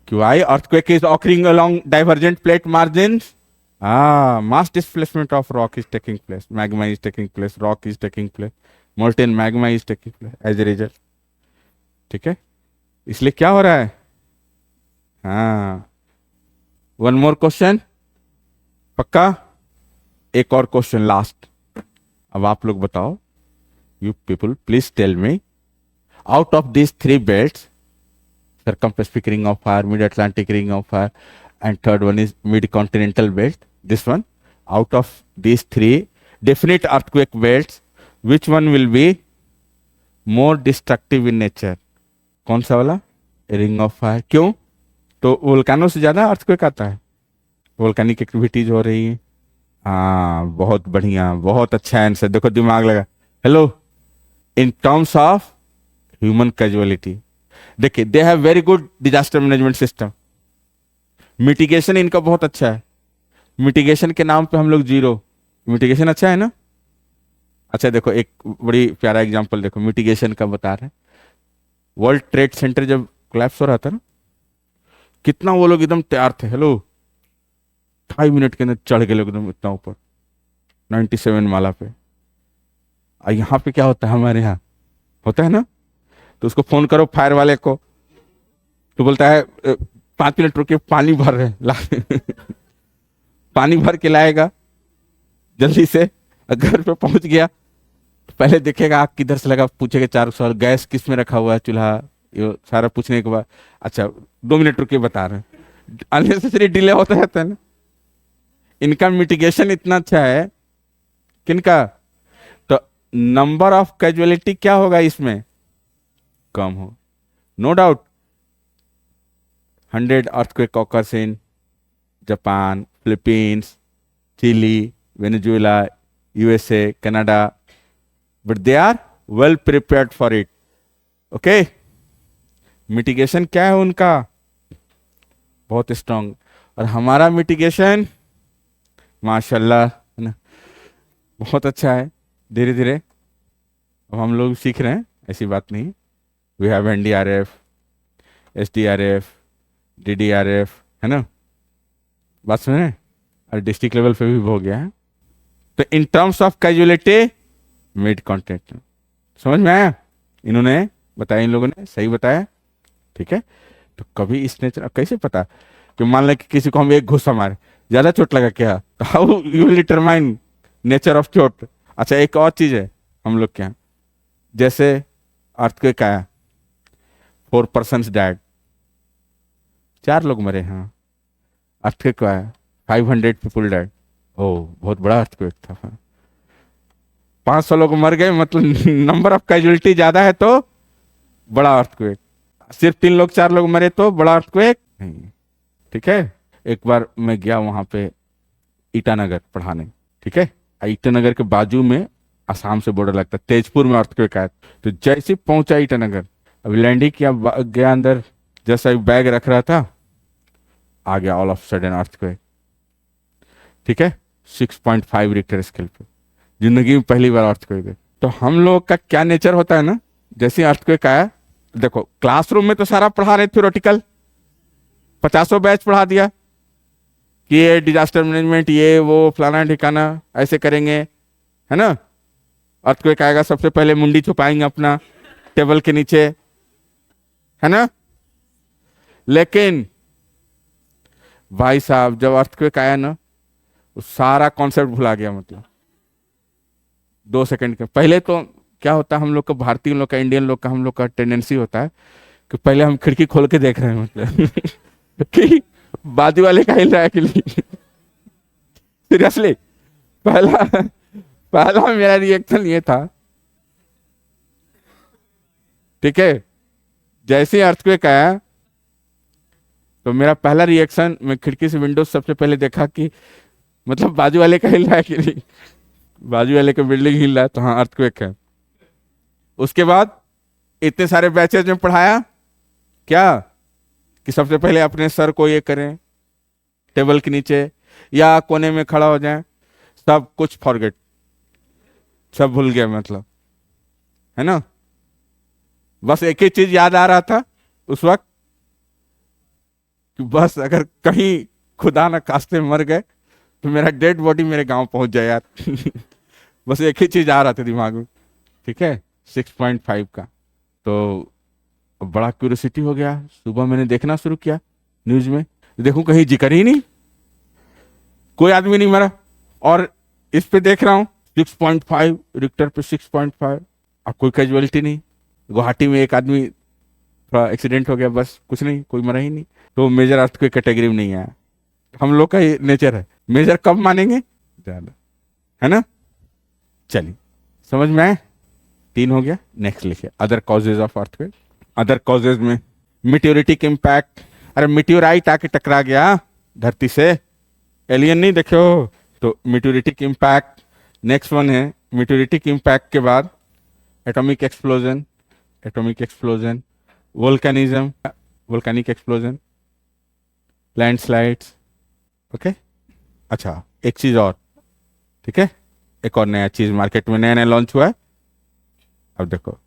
Why earthquake is occurring along divergent plate margins? Mass displacement of rock is taking place, magma is taking place, rock is taking place, molten magma is taking place as a result. ठीक है, इसलिए क्या हो रहा है। हाँ, one more question, पक्का, एक और क्वेश्चन लास्ट। अब आप लोग बताओ, you people please tell me, out of this 3 belts, circumpacific ring of fire, mid-Atlantic ring of fire, and third one is mid-continental belt. This one, out of these 3 definite earthquake belts, which one will be more destructive in nature? कौन सा वाला, ring of fire. क्यों, तो volcano से ज्यादा earthquake आता है, volcanic activities हो रही है। हाँ, बहुत बढ़िया, बहुत अच्छा आंसर, देखो दिमाग लगा। Hello, in terms of human casualty, देखिए they have very good disaster management system, mitigation इनका बहुत अच्छा है। मिटिगेशन के नाम पे हम लोग जीरो, मिटिगेशन अच्छा है ना। अच्छा देखो एक बड़ी प्यारा एग्जांपल देखो मिटिगेशन का बता रहे हैं। वर्ल्ड ट्रेड सेंटर जब कोलैप्स हो रहा था ना, कितना वो लोग एकदम तैयार थे। हेलो, 5 मिनट के अंदर चढ़ गए लोग एकदम इतना ऊपर 97 माला पे। और यहाँ पे क्या होता है, हमारे यहाँ होता है ना, तो उसको फोन करो फायर वाले को, तो बोलता है 5 मिनट रुके, पानी भर रहे ला पानी भर के लाएगा जल्दी से। घर पे पहुंच गया तो पहले देखेगा आग किधर से लगा, पूछेगा 4 सवाल, गैस किस में रखा हुआ है, चूल्हा, ये सारा पूछने के बाद अच्छा 2 मिनट रुके बता रहे हैं। अननेसेसरी डिले होता रहता है ना। इनका मिटिगेशन इतना अच्छा है, किनका, तो नंबर ऑफ कैजुअलिटी क्या होगा इसमें, कम हो। No doubt 100 earthquake occurs in Japan, Philippines, Chile, Venezuela, USA, Canada, but they are well prepared for it. Okay? Mitigation क्या है उनका, बहुत स्ट्रांग। और हमारा मिटिगेशन माशाल्लाह है ना, बहुत अच्छा है। धीरे धीरे अब हम लोग सीख रहे हैं, ऐसी बात नहीं। We have NDRF, SDRF, DDRF, है ना, बात सुन रहे हैं। और डिस्ट्रिक्ट लेवल पे भी हो गया है। तो इन terms of casualty mid contact, समझ में आया, इन्होंने बताया, इन लोगों ने सही बताया। ठीक है, तो कभी इस नेचर कैसे पता कि मान लें कि किसी को हम एक घुसा मारे, ज्यादा चोट लगा क्या, तो how you will determine nature of चोट। अच्छा एक और चीज है हम लोग के यहाँ, जैसे अर्थक्वेक आया, 4 persons died, 4 लोग मरे। हाँ, अर्थक्वेक आया, 500 people died, ओह बहुत बड़ा अर्थक्वेक था। 500 लोग मर गए, मतलब नंबर ऑफ कैजुअलिटी ज्यादा है तो बड़ा अर्थक्वेक। सिर्फ 3 लोग 4 लोग मरे तो बड़ा अर्थक्वेक नहीं। ठीक है, एक बार मैं गया वहां पे ईटानगर पढ़ाने। ठीक है, ईटानगर के बाजू में असम से बॉर्डर लगता है, तेजपुर में अर्थक्वेक आया। तो जैसे पहुंचा ईटानगर, अभी लैंडिंग किया, गया अंदर, जैसा बैग रख रहा था, आ गया ऑल ऑफ सडन अर्थक्वेक। ठीक है, 6.5 रिक्टर स्केल पे, जिंदगी में पहली बार अर्थक्वेक है। तो हम लोग का क्या नेचर होता है ना, जैसे अर्थक्वेक आया, देखो क्लासरूम में तो सारा पढ़ा रहे थ्योरेटिकल, 50 बैच पढ़ा दिया कि ये डिजास्टर मैनेजमेंट, ये वो फलाना ठिकाना ऐसे करेंगे, है ना। अर्थक्वेक आएगा सबसे पहले मुंडी छुपाएंगे अपना टेबल के नीचे, है ना। लेकिन भाई साहब जब अर्थक्वेक आया ना, वो सारा कॉन्सेप्ट भुला गया। मतलब 2 सेकंड के पहले तो क्या होता है, हम लोग का भारतीय लोग का, इंडियन लोग का, हम लोग का टेंडेंसी होता है कि पहले हम खिड़की खोल के देख रहे हैं, मतलब कि बाजू वाले का हिल रहा है कि नहीं। सीरियसली पहला पहला मेरा रिएक्शन ये था, ठीक है। जैसे ही अर्थक्वेक आया तो मेरा पहला रिएक्शन, मैं खिड़की से विंडोज सबसे पहले देखा कि मतलब बाजू वाले का हिल रहा है कि नहीं, बाजू वाले का बिल्डिंग हिल रहा है तो हाँ अर्थक्वेक है। उसके बाद इतने सारे बैचेज में पढ़ाया क्या कि सबसे पहले अपने सर को ये करें, टेबल के नीचे या कोने में खड़ा हो जाए, सब कुछ फॉरगेट, सब भूल गया, मतलब है ना। बस एक ही चीज याद आ रहा था उस वक्त कि बस अगर कहीं खुदा न खास्ते मर गए तो मेरा डेड बॉडी मेरे गांव पहुंच जाए यार। बस एक ही चीज आ रहा था दिमाग में, ठीक है, 6.5 का। तो बड़ा क्यूरियोसिटी हो गया, सुबह मैंने देखना शुरू किया न्यूज में, देखूं कहीं जिक्र ही नहीं, कोई आदमी नहीं मरा, और इस पे देख रहा हूं 6.5 रिक्टर पे 6.5, अब कोई कैजुअलिटी नहीं। गुवाहाटी में एक आदमी थोड़ा एक्सीडेंट हो गया, बस कुछ नहीं, कोई मरा ही नहीं। तो मेजर अर्थक्वेक कैटेगरी में नहीं आया। हम लोग का ये नेचर है, मेजर कब मानेंगे, ज्यादा, है ना। चलिए समझ में आए, 3 हो गया। नेक्स्ट लिखिए other causes of earthquake. Other causes में मीटियोरिटिक इम्पैक्ट, अरे मीटियोराइट आके टकरा गया धरती से, एलियन नहीं देखे हो, तो मीटियोरिटिक इम्पैक्ट। नेक्स्ट वन है मीटियोरिटिक इम्पैक्ट के बाद atomic explosion, atomic explosion, volcanism, volcanic explosion, landslides, okay. अच्छा एक चीज और, ठीक है, एक और नया चीज मार्केट में नया नया लॉन्च हुआ है। अब देखो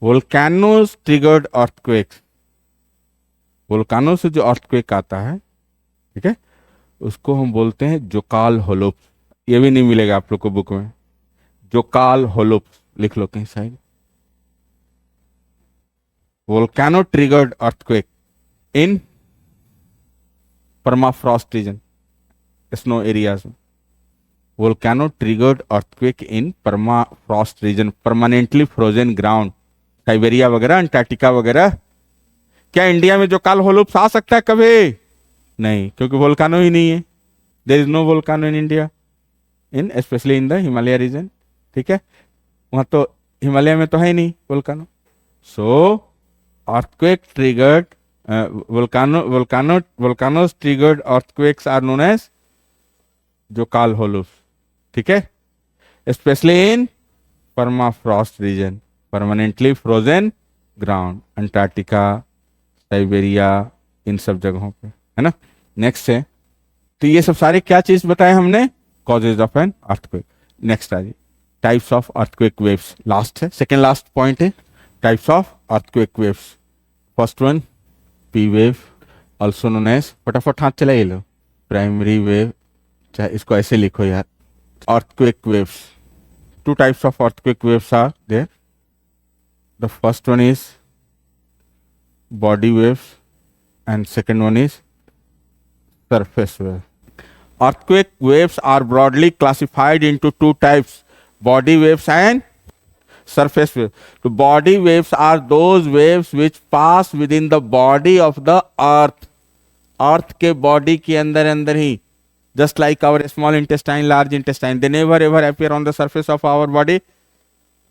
वोल्केनोस ट्रिगर्ड अर्थक्वेक्स, वोल्केनो से जो अर्थक्वेक आता है, ठीक है, उसको हम बोलते हैं जोकाल होलोप्स। ये भी नहीं मिलेगा आप लोग को बुक में, जोकाल होलोप्स लिख लो कहीं side. Volcano triggered earthquake in permafrost region, snow areas में। Volcano triggered earthquake in permafrost region, permanently frozen ground, Siberia वगैरह, अंटार्कटिका वगैरह। क्या इंडिया में जो काल होलोप्स आ सकता है कभी? नहीं, क्योंकि वोल्केनो ही नहीं है। There is no volcano in India, in specially in the Himalaya region, ठीक है। वहां तो हिमालय में तो है ही नहीं volcano. So earthquake triggered volcanoes triggered earthquakes are known as jokulhlaups, ठीक है, specially in permafrost region, permanently frozen ground, Antarctica, Siberia, इन सब जगहों पे, है ना। नेक्स्ट है, तो ये सब सारे क्या चीज बताए हमने, causes of an earthquake. Next आ जाइए types of earthquake waves, last है, सेकेंड लास्ट पॉइंट है, types of earthquake waves. First one P wave, also known as, फटाफट हाथ चलाइए लो, प्राइमरी वेव, चाहे इसको ऐसे लिखो यार, earthquake waves. Two types of earthquake waves are there. The first one is body waves and second one is surface wave. Earthquake waves are broadly classified into two types, body waves and surface waves. So body waves are those waves which pass within the body of the earth. अर्थ के body के अंदर अंदर ही, just like our small intestine, large intestine, they never ever appear on the surface of our body,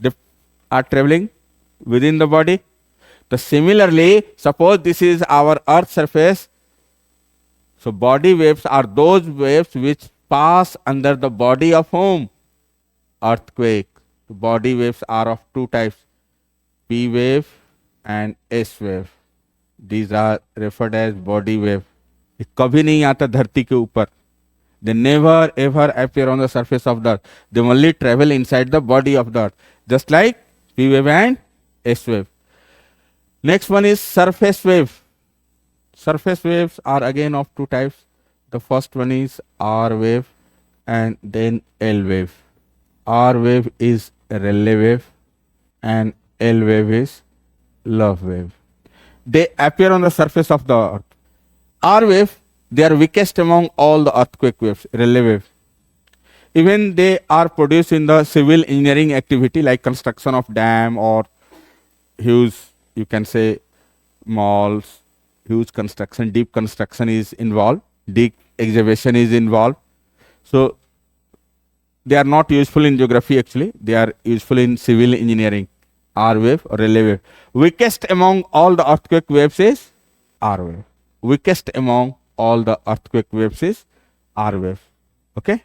they are traveling within the body. So similarly, suppose this is our earth surface, so body waves are those waves which pass under the body of whom? Earthquake. So body waves are of two types, P wave and S wave. These are referred as body wave. ये कभी नहीं आता धरती के ऊपर, they never ever appear on the surface of the earth, they only travel inside the body of the earth, just like P wave and S wave. Next one is surface wave. Surface waves are again of two types. The first one is R wave and then L wave. R wave is Rayleigh wave and L wave is Love wave. They appear on the surface of the earth. R wave, they are weakest among all the earthquake waves, Rayleigh wave. Even they are produced in the civil engineering activity like construction of dam or huge, you can say, malls, huge construction, deep construction is involved, deep excavation is involved. So they are not useful in geography actually, they are useful in civil engineering. R wave or Rayleigh wave. Weakest among all the earthquake waves is R wave. Weakest among all the earthquake waves is R wave. Okay?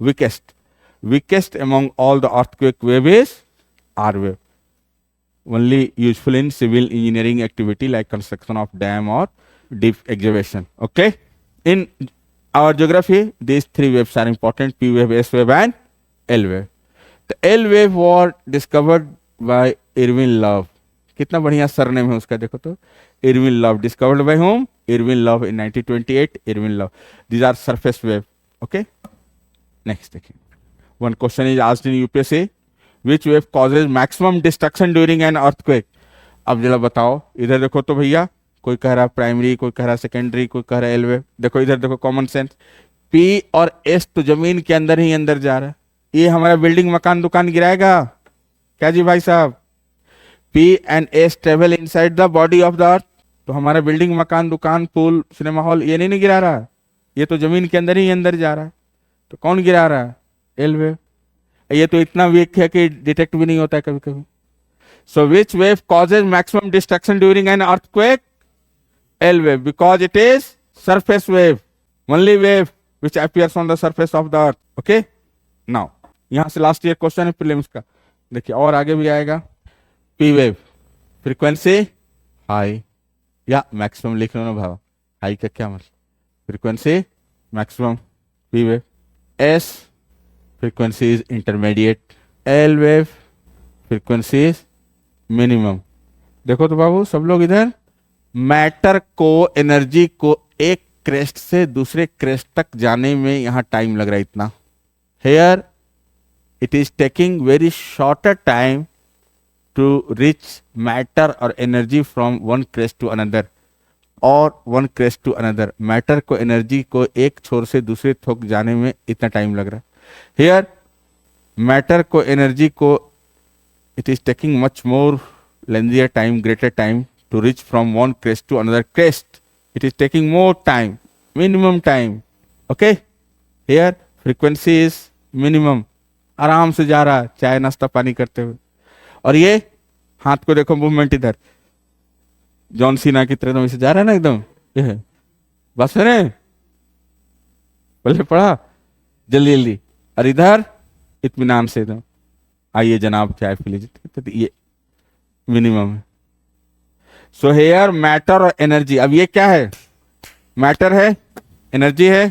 Weakest among all the earthquake wave is R wave. Only useful in civil engineering activity like construction of dam or deep excavation. Okay? In our geography, these three waves are important: P wave, S wave and L wave. The L wave was discovered by Irwin Love. कितना बढ़िया surname है उसका, देखो तो, Irwin Love. Discovered by whom? Irwin Love in 1928. Irwin Love. These are surface wave. Okay. Next, देखिए. One question is asked in UPSC. Which wave causes maximum destruction during an earthquake? अब जरा बताओ, इधर देखो तो भैया, कोई कह रहा प्राइमरी, कोई कह रहा सेकेंडरी, कोई कह रहा एल वेव. देखो इधर देखो, कॉमन सेंस. पी और एस तो जमीन के अंदर ही अंदर जा रहा है. ये हमारा बिल्डिंग मकान दुकान गिराएगा क्या जी भाई साहब? P and S travel inside the body of the अर्थ. तो हमारा बिल्डिंग मकान दुकान पुल सिनेमा हॉल ये नहीं गिरा रहा है, ये तो जमीन के अंदर ही अंदर जा रहा है. तो कौन गिरा रहा है? L wave. ये तो इतना वीक है कि डिटेक्ट भी नहीं होता है कभी कभी. So which wave causes maximum destruction during an earthquake? L wave, because it is surface wave, only wave which appears on the surface of the earth. Okay, now यहां से लास्ट ईयर क्वेश्चन है prelims का, देखिए और आगे भी आएगा. P wave frequency high या मैक्सिमम लिख लो ना भाव. हाई का क्या मतलब? Frequency maximum. P wave. S frequency is intermediate. L wave frequency is minimum. देखो तो बाबू सब लोग इधर, मैटर को, एनर्जी को एक क्रेस्ट से दूसरे क्रेस्ट तक जाने में यहां टाइम लग रहा है इतना. Here it is taking very shorter time to reach matter or energy from one crest to another or one crest to another. Matter को, एनर्जी को एक छोर से दूसरे थोक जाने में इतना टाइम लग रहा है. Here matter को, एनर्जी को, it is taking much more lengthier time, greater time to reach from one crest to another crest. It is taking more time, minimum time. Okay, here frequency is minimum. आराम से जा रहा है चाय नाश्ता पानी करते हुए. और ये हाथ को देखो, मूवमेंट इधर जॉन सीना की तरह से जा रहा है ना एकदम. ये बस है ना, बोले पढ़ा जल्दी जल्दी. और इधर इत्मीनान से एकदम, आइए जनाब चाय पी लीजिए. तो ये मिनिमम है. सो हेयर मैटर और एनर्जी. अब ये क्या है? मैटर है, एनर्जी है.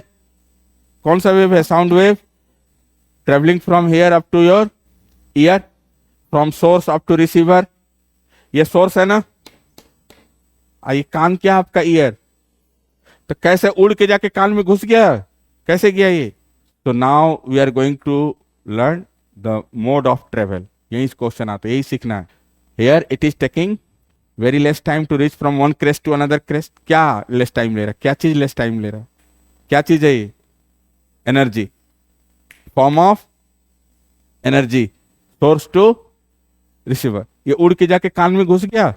कौन सा वेव है? Sound wave, travelling from here up to your ear, from source up to receiver. ये सोर्स है ना, ये कान क्या आपका? ईयर. तो कैसे उड़ के जाके कान में घुस गया? कैसे गया ये? तो now we are going to learn the mode of travel. यही क्वेश्चन आता है, यही सीखना है. Here it is taking very less time to reach from one crest to another crest. क्या लेस टाइम ले रहा है? क्या चीज लेस टाइम ले रहा है? क्या चीज है ये? Energy, form of energy, source to receiver. ये उड़ के जाके कान में घुस गया,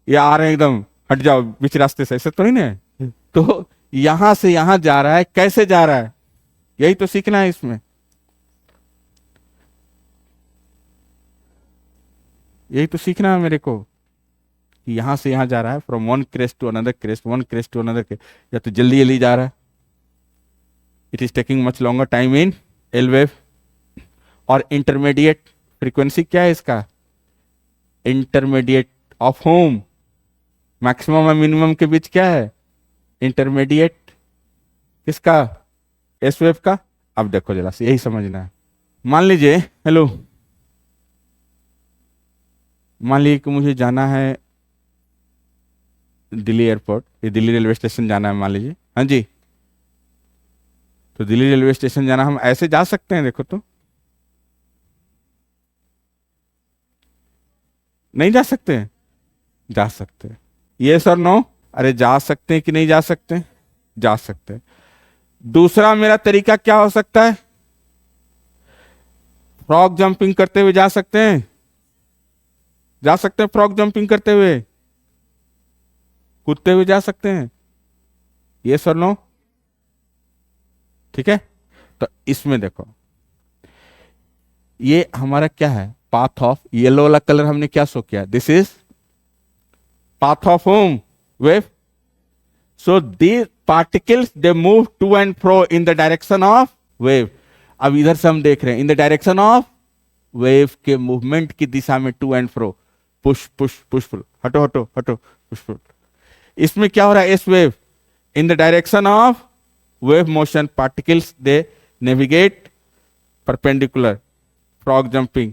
ये आ रहे हैं एकदम, हट जाओ बीच रास्ते से, ऐसे तो नहीं ना. तो यहां से यहां जा रहा है, कैसे जा रहा है? यही तो सीखना है इसमें. यही तो सीखना है मेरे को कि यहां से यहां जा रहा है, from one crest to another crest, one crest to another crest. या तो जल्दी जल्दी जा रहा है, it is taking much longer time in L wave. और इंटरमीडिएट फ्रीक्वेंसी क्या है इसका? Intermediate of home. मैक्सिमम और मिनिमम के बीच क्या है? इंटरमीडिएट. किसका? एस वेव का. अब देखो जरा से, यही समझना है. मान लीजिए, हेलो, मान लीजिए कि मुझे जाना है दिल्ली एयरपोर्ट, ये दिल्ली रेलवे स्टेशन जाना है मान लीजिए, हाँ जी। तो दिल्ली रेलवे स्टेशन जाना, हम ऐसे जा सकते हैं, देखो तो नहीं जा सकते हैं? जा सकते हैं। ये सर नो? अरे जा सकते हैं कि नहीं जा सकते हैं? जा सकते हैं। दूसरा मेरा तरीका क्या हो सकता है? फ्रॉग जंपिंग करते हुए जा सकते हैं? जा सकते हैं फ्रॉग जंपिंग करते हुए, कूदते हुए जा सकते हैं। ये सर नो? ठीक है। तो इसमें देखो, ये हमारा क्या है, पाथ ऑफ, येलो वाला कलर हमने क्या शो किया, this is path of whom? Wave. So these particles they move to and fro in the direction of wave. अब इधर से हम देख रहे हैं in the direction of wave के मूवमेंट की दिशा में to and fro, push push push pull, हटो हटो हटो, पुश पुल। इसमें क्या हो रहा है, S wave in the direction of wave motion, particles they navigate perpendicular, frog jumping.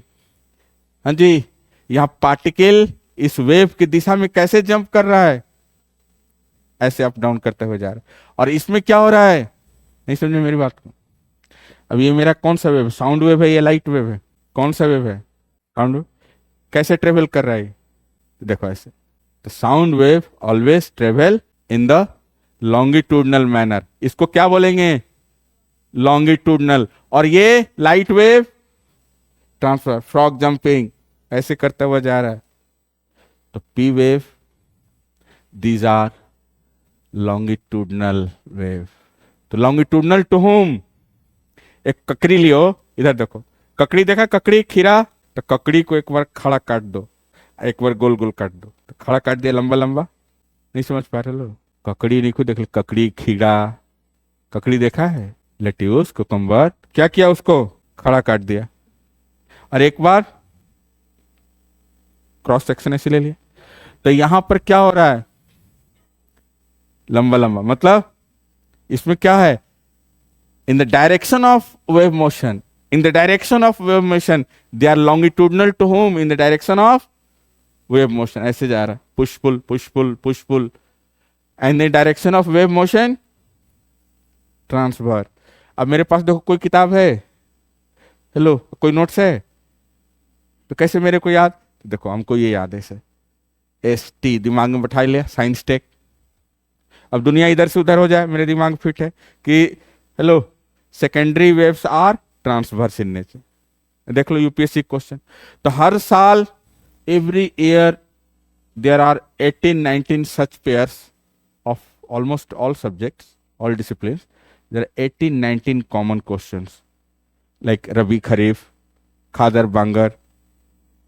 हाँ जी, यहां पार्टिकल इस वेव की दिशा में कैसे जंप कर रहा है, ऐसे अप डाउन करते हुए जा रहा है। और इसमें क्या हो रहा है, नहीं समझे मेरी बात को? अब ये मेरा कौन सा वेव है, साउंड वेव है या लाइट वेव है? कौन सा वेव है? Sound wave. कैसे ट्रेवल कर रहा है तो देखो ऐसे, तो sound wave always travel in the longitudinal manner, इसको क्या बोलेंगे, लॉन्गिट्यूडनल। और ये light wave transfer, frog jumping ऐसे करता हुआ जा रहा है। तो P wave, these are longitudinal wave. तो लॉन्गिट्यूडनल टू होम, एक ककड़ी लियो, इधर देखो, ककड़ी देखा, ककड़ी खीरा, तो ककड़ी को एक बार खड़ा काट दो, एक बार गोल गोल काट दो, तो खड़ा काट दिया लंबा लंबा, नहीं समझ पा रहे लोग? ककड़ी नहीं, खुद देख लो, ककड़ी खीरा, ककड़ी देखा है, लेट्यूस कुकुम्बर, क्या किया, उसको खड़ा काट दिया, और एक बार क्रॉस सेक्शन ऐसे ले लिया। तो यहां पर क्या हो रहा है, लंबा लंबा, मतलब इसमें क्या है, in the direction of wave motion, in the direction of wave motion they are longitudinal to home, in the direction of wave motion, ऐसे जा रहा है, push pull push pull push pull, and the direction of wave motion transfer. अब मेरे पास देखो कोई किताब है, हेलो, कोई नोट्स है, तो कैसे मेरे को याद, तो देखो हमको ये याद है सर, एस टी दिमाग में बैठा लिया, साइंस टेक। अब दुनिया इधर से उधर हो जाए, मेरे दिमाग फिट है कि hello, secondary waves are transverse in nature. देख लो यूपीएससी क्वेश्चन, तो हर साल every year there are 18-19 such pairs of almost all subjects, all disciplines. There are 18-19 common questions like Rabi Kharif, Khadar Bangar,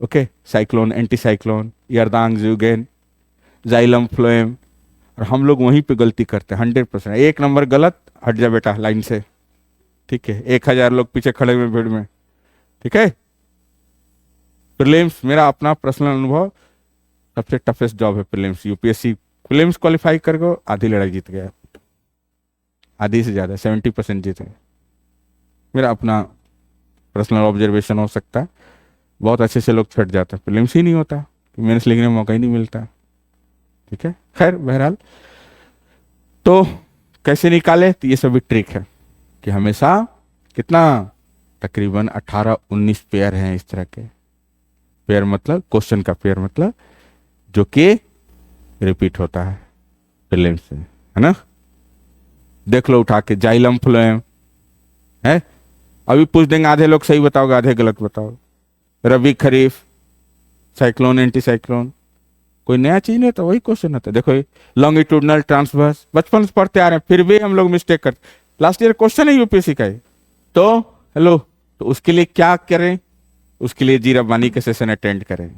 okay, cyclone, anticyclone, Yardang Zugen, Xylem Phloem। और हम लोग वहीं पे गलती करते हैं 100%, एक नंबर गलत, हट जा बेटा लाइन से, ठीक है, 1000 लोग पीछे खड़े हुए भीड़ में, ठीक है। प्रीलिम्स मेरा अपना पर्सनल अनुभव, सबसे टफेस्ट जॉब है प्रीलिम्स। यूपीएससी प्रीलिम्स क्वालिफाई कर गो, आधी लड़ाई जीत गया, आधी से ज्यादा 70% जीत गए। मेरा अपना पर्सनल ऑब्जर्वेशन हो सकता है, बहुत अच्छे से लोग छट जाते हैं, प्रीलिम्स ही नहीं होता, मेंस लिखने में मौका ही नहीं मिलता, ठीक है। खैर बहरहाल, तो कैसे निकाले, तो ये सभी ट्रिक है कि हमेशा कितना, तकरीबन 18-19 पेयर हैं इस तरह के। पेयर मतलब क्वेश्चन का पेयर मतलब जो कि रिपीट होता है प्रीलिम्स से, है ना। देख लो उठा के, जाइलम फ्लोएम है, अभी पूछ देंगे, आधे लोग सही बताओगे, आधे गलत बताओ। रबी खरीफ, साइक्लोन एंटी साइक्लोन, कोई नया चीज नहीं, तो वही क्वेश्चन होता है। देखो लॉन्गिट्यूडनल ट्रांसवर्स, बचपन से पढ़ते आ रहे हैं, फिर भी हम लोग मिस्टेक करते, लास्ट ईयर क्वेश्चन है यूपीएससी का ही। तो हेलो, तो उसके लिए क्या करें, उसके लिए जीरा बानी के सेशन अटेंड करें,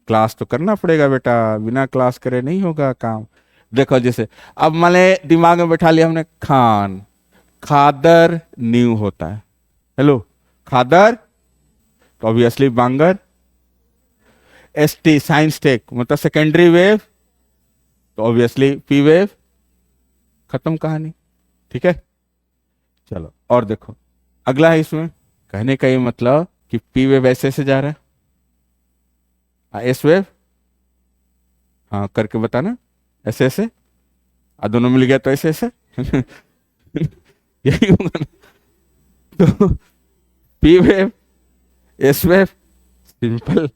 क्लास तो करना पड़ेगा बेटा, बिना क्लास करे नहीं होगा काम। देखो जैसे अब मैंने दिमाग में बैठा लिया हमने, खान, खादर न्यू होता है, हेलो खादर, तो ऑब्वियसली बांगर, एस टी साइंस टेक मतलब सेकेंडरी वेव, तो ऑब्वियसली पी वेव, खत्म कहानी, ठीक है। चलो और देखो अगला है, इसमें कहने का ये मतलब कि पी वेव ऐसे से जा रहा है, एस वेव, हाँ करके बताना, ऐसे ऐसे, दोनों मिल गया तो ऐसे ऐसे यही होगा ना। तो P wave, S wave, simple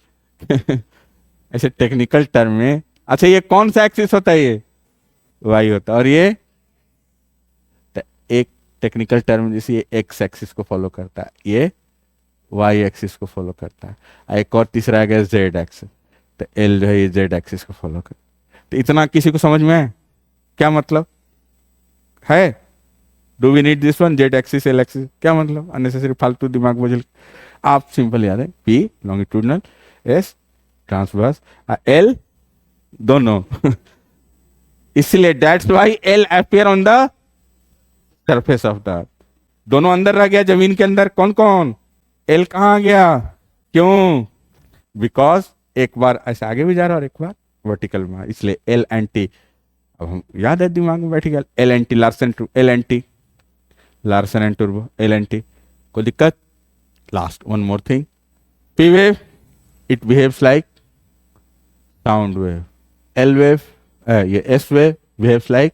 ऐसे टेक्निकल टर्म में। अच्छा ये कौन सा एक्सिस होता है? ये वाई होता है। और ये एक टेक्निकल टर्म जैसे ये एक्स एक्सिस को फॉलो करता है, ये वाई एक्सिस को फॉलो करता है। एक और तीसरा आ गया जेड एक्सिस, तो एल जो है ये जेड एक्सिस को फॉलो करता है। तो इतना किसी को समझ में है क्या मतलब है? Do we need this one, Z axis L axis, क्या मतलब? अननेसेसरी फालतू दिमाग बजल। आप सिंपल याद है, P longitudinal, S transverse, L दोनों इसलिए that's why L appear on the surface of the अर्थ। दोनों अंदर रह गया जमीन के अंदर, कौन कौन? एल कहाँ गया? क्यों? बिकॉज एक बार ऐसे आगे भी जा रहा और एक बार वर्टिकल में, इसलिए एल एंड टी। अब हम याद है, दिमाग में बैठ गया, L N T Larsen, L N T Larsen and टूर्बो, एल एन टी। कोई दिक्कत? Last one more thing, P wave it behaves like sound wave, L wave ये S wave behaves like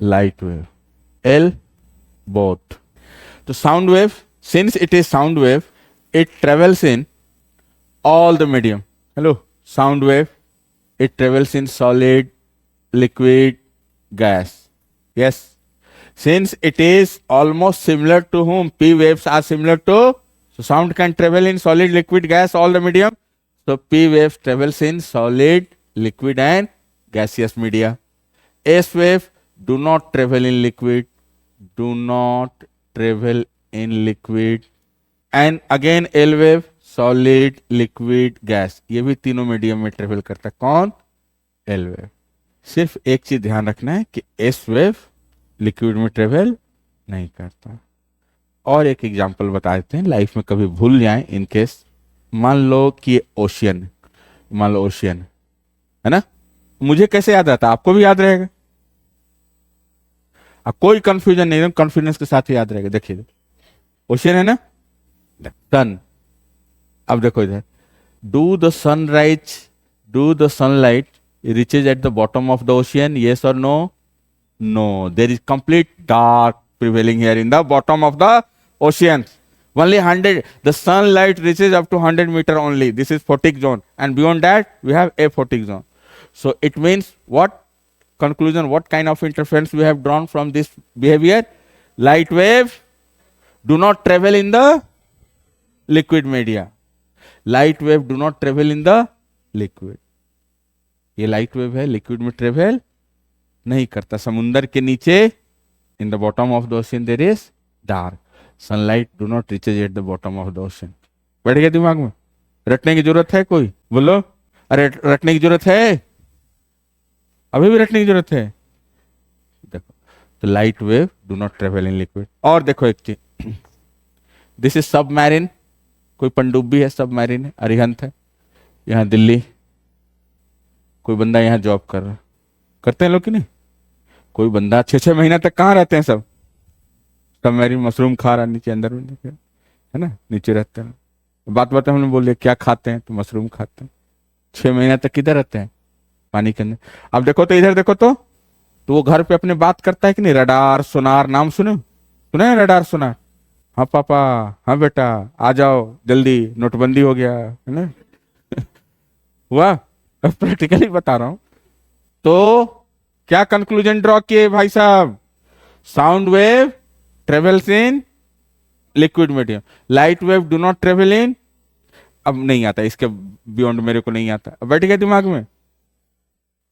light wave, L both. So sound wave, since it is sound wave, it travels in all the medium. Hello, sound wave, it travels in solid, liquid, gas. Yes, since it is almost similar to whom? P waves are similar to, so sound can travel in solid, liquid, gas, all the medium. So P wave travels in solid, liquid and gaseous media. S wave do not travel in liquid, do not travel in liquid, and again L wave solid, liquid, gas, ये भी तीनों medium में travel करता है। कौन? L wave। सिर्फ एक चीज ध्यान रखना है कि S wave लिक्विड में ट्रेवल नहीं करता। और एक एग्जांपल बता देते हैं, लाइफ में कभी भूल जाए इन केस। मान लो कि ओशियन, मान लो ओशियन है ना, मुझे कैसे याद आता? आपको भी याद रहेगा, कोई कंफ्यूजन नहीं, कॉन्फिडेंस के साथ ही याद रहेगा। देखिए ओशियन है ना, सन। अब देखो इधर, do the sunrise, do the sunlight reaches at the bottom of the ocean, yes or no? No, there is complete dark prevailing here in the bottom of the ocean. Only 100, the sunlight reaches up to 100 meter only, this is photic zone, and beyond that we have aphotic zone. So it means what? Conclusion, what kind of interference we have drawn from this behavior? Light wave do not travel in the liquid media, light wave do not travel in the liquid। ये light wave है, liquid में travel नहीं करता। समुंदर के नीचे, in the bottom of the ocean there is dark, sunlight do not reaches at the bottom of the ocean. बैठ गया दिमाग में? रटने की जरूरत है कोई? बोलो, अरे रटने की जरूरत है, अभी भी रटने की जरूरत है। देखो, तो light wave do not travel in liquid. और देखो एक चीज, दिस इज सबमरीन, कोई पनडुब्बी है, सबमरीन है, अरिहंत है, यहाँ दिल्ली कोई बंदा यहाँ जॉब कर रहा, करते हैं लोग कि नहीं? कोई बंदा 6-6 महीना तक कहाँ रहते हैं? सब सबमरीन, मशरूम खा रहा नीचे, अंदर में है ना, नीचे रहते हैं। बात हमने बोल दिया क्या खाते हैं, तो मशरूम खाते हैं। 6 महीना तक किधर रहते हैं? पानी के अंदर। अब देखो तो इधर देखो तो वो घर पे अपने बात करता है कि नहीं? रडार सोनार, नाम सुने? सुने रडार सोनार? हाँ पापा, हाँ बेटा, आ जाओ जल्दी, नोटबंदी हो गया है ना हुआ, प्रैक्टिकली बता रहा हूं। तो क्या कंक्लूजन ड्रॉ किए भाई साहब? Sound wave travels in liquid medium, light wave do not travel इन, अब नहीं आता इसके बियॉन्ड, मेरे को नहीं आता। अब बैठ गया दिमाग में,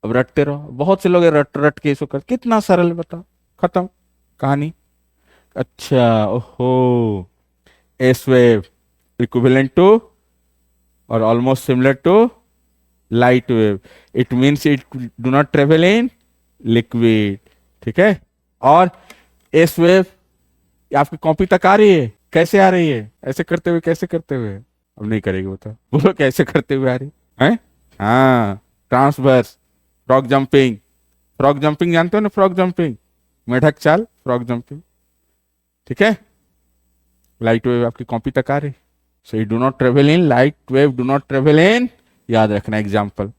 अब रटते रहो। बहुत से लोग रट रट के इसको कर, कितना सरल बताओ, खत्म कहानी। अच्छा, ओहो, एस वेव इक्विवेलेंट टू और almost similar to light wave, it means it do not travel in liquid, ठीक है। और एस वेव आपकी कॉपी तक आ रही है, कैसे आ रही है? ऐसे करते हुए, कैसे करते हुए? अब नहीं करेगी वो तो, बोलो कैसे करते हुए आ रही है? हाँ, transverse, frog jumping, frog jumping जानते हो ना? फ्रॉग जंपिंग, मेढक चाल, फ्रॉग जंपिंग, ठीक है। लाइट वेव आपकी कॉपी तक आ रही, so you do not travel in, light wave do not travel इन याद रखना एग्जाम्पल,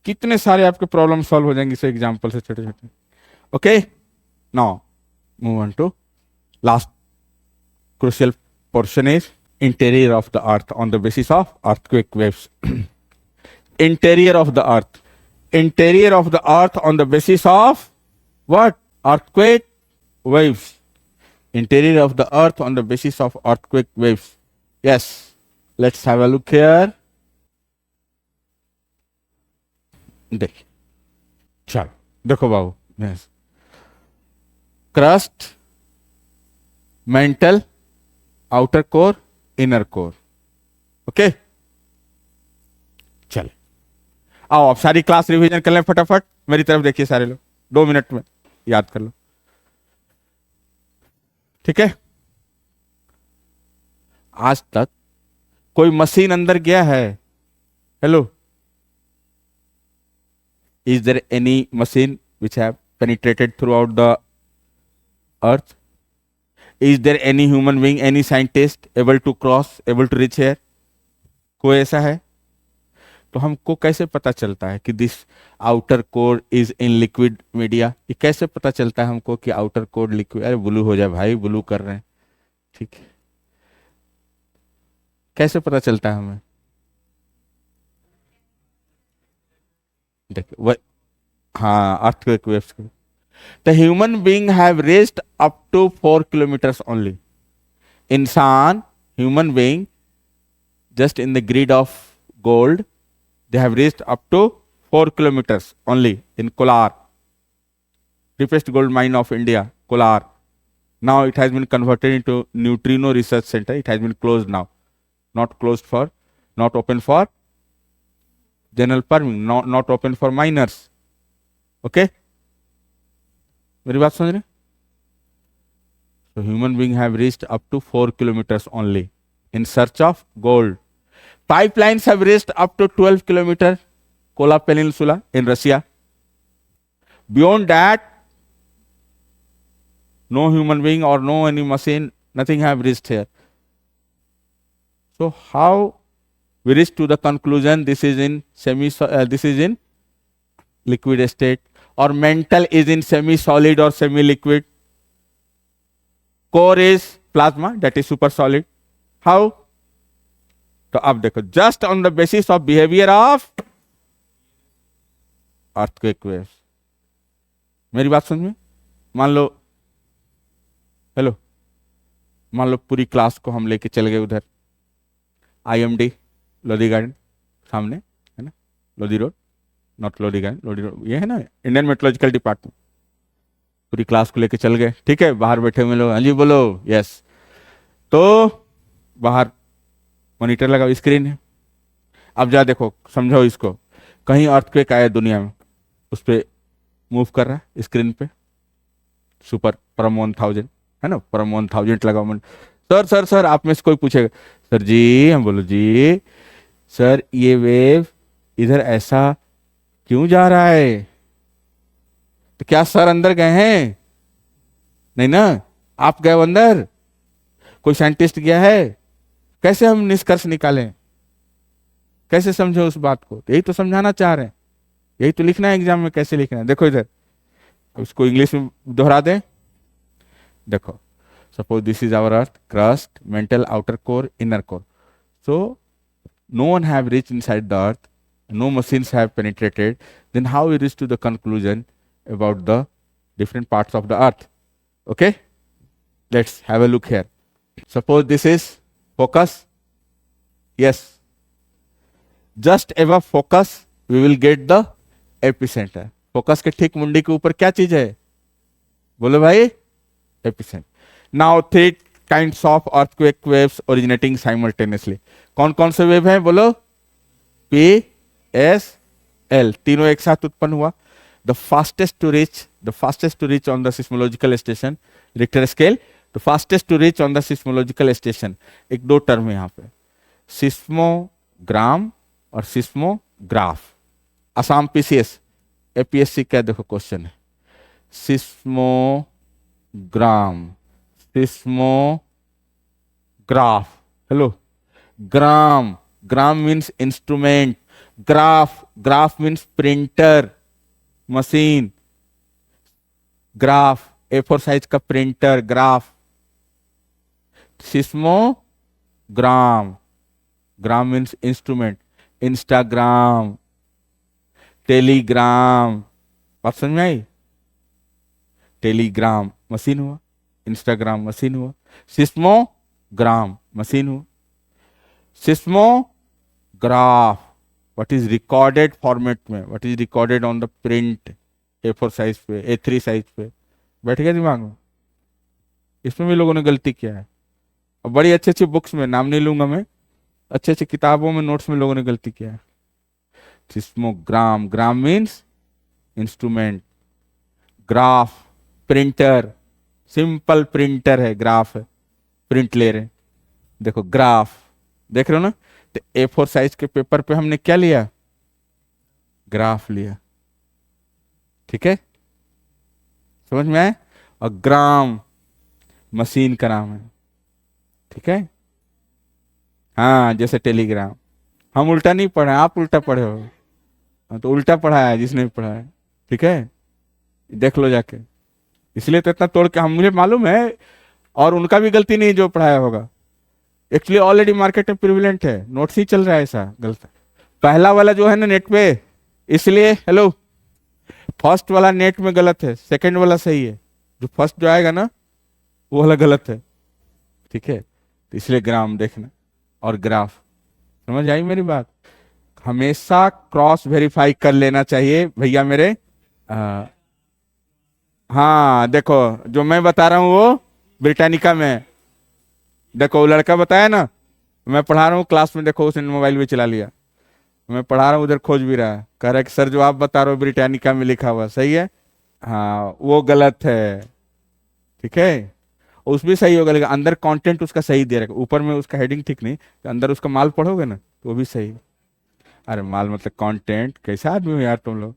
कितने सारे आपके प्रॉब्लम सॉल्व हो जाएंगे इस एग्जाम्पल से, छोटे छोटे। Okay, now move on to last crucial portion is interior of the earth on the basis of earthquake waves. Interior of the earth. Interior of the earth on the basis of what? Earthquake waves. Interior of the earth on the basis of earthquake waves. Yes. Let's have a look here. देखिए, चलो देखो बाबू, yes. Crust, mantle, outer core, inner core. Okay, चले आओ अब सारी class revision कर लें फटाफट। मेरी तरफ देखिए सारे लोग, 2 मिनट में याद कर लो, ठीक है। आज तक कोई मशीन अंदर गया है? Hello, is there any machine which have penetrated throughout the earth? Is there any human being, any scientist able to cross, able to reach here? कोई ऐसा है? तो हमको कैसे पता चलता है कि this outer core is in liquid media? ये कैसे पता चलता है हमको कि आउटर कोर लिक्विड? अरे ब्लू हो जाए भाई, ब्लू कर रहे हैं, ठीक है। कैसे पता चलता है हमें? देखिए वह, हाँ, earthquake waves. The human being have reached up to 4 kilometers only. इंसान, human being, just in the grid of gold, they have reached up to 4 kilometers only in Kolar, deepest gold mine of India, Kolar. Now it has been converted into neutrino research center. It has been closed now, not closed for, not open for general permit, not open for miners. Okay. मेरी बात समझ रहे? So human being have reached up to 4 kilometers only in search of gold. Pipelines have reached up to 12 kilometers, Kola Peninsula in Russia. Beyond that, no human being or no any machine, nothing have reached here. So how we reach to the conclusion this is in this is in liquid state, or mantle is in semi-solid or semi-liquid. Core is plasma, that is super solid. How? तो अब देखो, just on the basis of behavior of earthquake waves. मेरी बात समझ में? मान लो, hello, मान लो पूरी क्लास को हम लेके चले गए उधर IMD लोधी गार्डन सामने है ना, Lodhi road, not Lodhi garden, Lodhi road ये है ना, इंडियन मेट्रोलॉजिकल डिपार्टमेंट। पूरी क्लास को लेके चल गए, ठीक है। बाहर बैठे हुए लोग, हाँ जी बोलो, यस। तो बाहर मॉनिटर लगा, स्क्रीन है। अब जा देखो, समझो इसको, कहीं अर्थक्वेक आया दुनिया में, उस पर मूव कर रहा है स्क्रीन पे, सुपर परम 1000 है ना, परम 1000 लगा मन। सर सर सर आप में से कोई पूछेगा, सर जी, हम बोलो जी सर ये वेव इधर ऐसा क्यों जा रहा है? तो क्या सर अंदर गए हैं? नहीं ना, आप गए अंदर, कोई साइंटिस्ट गया है? कैसे हम निष्कर्ष निकालें, कैसे समझे उस बात को? यही तो समझाना चाह रहे हैं, यही तो लिखना है एग्जाम में, कैसे लिखना है। देखो इधर, उसको इंग्लिश में दोहरा दें। देखो, suppose this is our earth, crust, mantle, outer core, inner core. So no one have reached inside the earth, no machines have penetrated, then how we reach to the conclusion about the different parts of the earth? Okay, let's have a look here. Suppose this is focus, yes, just above focus we will get the epicenter. Focus के ठीक मुंडी के ऊपर क्या चीज है? बोलो भाई, epicenter. Now 3 kinds of earthquake waves originating simultaneously. कौन कौन से वेव हैं बोलो? P, S, L, तीनों एक साथ उत्पन्न हुआ। The fastest to reach on the seismological station, Richter scale, the fastest to reach on the seismological station. एक 2 टर्म है यहाँ पे, सिस्मोग्राम और सिस्मोग्राफ। असम PCS, APSC का देखो क्वेश्चन है, seismogram, seismograph, hello, gram gram means instrument, graph, graph means printer machine, graph A4 size का printer graph. Seismogram, gram means instrument, Instagram, Telegram, बात समझ में आई? टेलीग्राम मशीन हुआ, इंस्टाग्राम मशीन हुआ, सिस्मोग्राम मशीन हुआ। Seismograph what is recorded format में, what is recorded on the print A4 size पे, A3 साइज पे। बैठ गया दिमाग में? इसमें भी लोगों ने गलती किया है। अब बड़ी अच्छी अच्छी बुक्स में, नाम नहीं लूंगा मैं, अच्छी अच्छी किताबों में, नोट्स में लोगों ने गलती किया है। सिस्मोग्राम, gram means instrument, graph printer, simple printer है, ग्राफ है, प्रिंट ले रहे हैं। देखो ग्राफ देख रहे हो ना, तो A4 साइज के पेपर पे हमने क्या लिया? ग्राफ लिया। ठीक है, समझ में आए? और ग्राम मशीन का नाम है। ठीक है, हाँ, जैसे टेलीग्राम। हम उल्टा नहीं पढ़े, आप उल्टा पढ़े हो। हाँ, तो उल्टा पढ़ा है जिसने भी पढ़ा है। ठीक है, देख लो जाके। इसलिए तो इतना तोड़ के हम, मुझे मालूम है, और उनका भी गलती नहीं जो पढ़ाया होगा। एक्चुअली ऑलरेडी मार्केट में प्रिविलेंट है, नोट्स ही चल रहा है ऐसा गलत। पहला वाला जो है ना नेट पे, इसलिए हेलो, फर्स्ट वाला नेट में गलत है, सेकंड वाला सही है। जो फर्स्ट जो आएगा ना वो वाला गलत है। ठीक है, तो इसलिए ग्राम देखना और ग्राफ। समझ आई मेरी बात? हमेशा क्रॉस वेरीफाई कर लेना चाहिए भैया मेरे। आ, हाँ देखो, जो मैं बता रहा हूँ वो ब्रिटानिका में, देखो वो लड़का बताया ना, मैं पढ़ा रहा हूँ क्लास में, देखो उसने मोबाइल भी चला लिया। मैं पढ़ा रहा हूँ, उधर खोज भी रहा है, कह रहा है कि सर जो आप बता रहे हो ब्रिटानिका में लिखा हुआ सही है। हाँ वो गलत है। ठीक है, उस भी सही होगा, लेकिन अंदर कंटेंट उसका सही दे रखा, ऊपर में उसका हेडिंग ठीक नहीं, तो अंदर उसका माल पढ़ोगे ना तो वो भी सही। अरे माल मतलब कंटेंट, कैसा आदमी हो यार तुम लोग।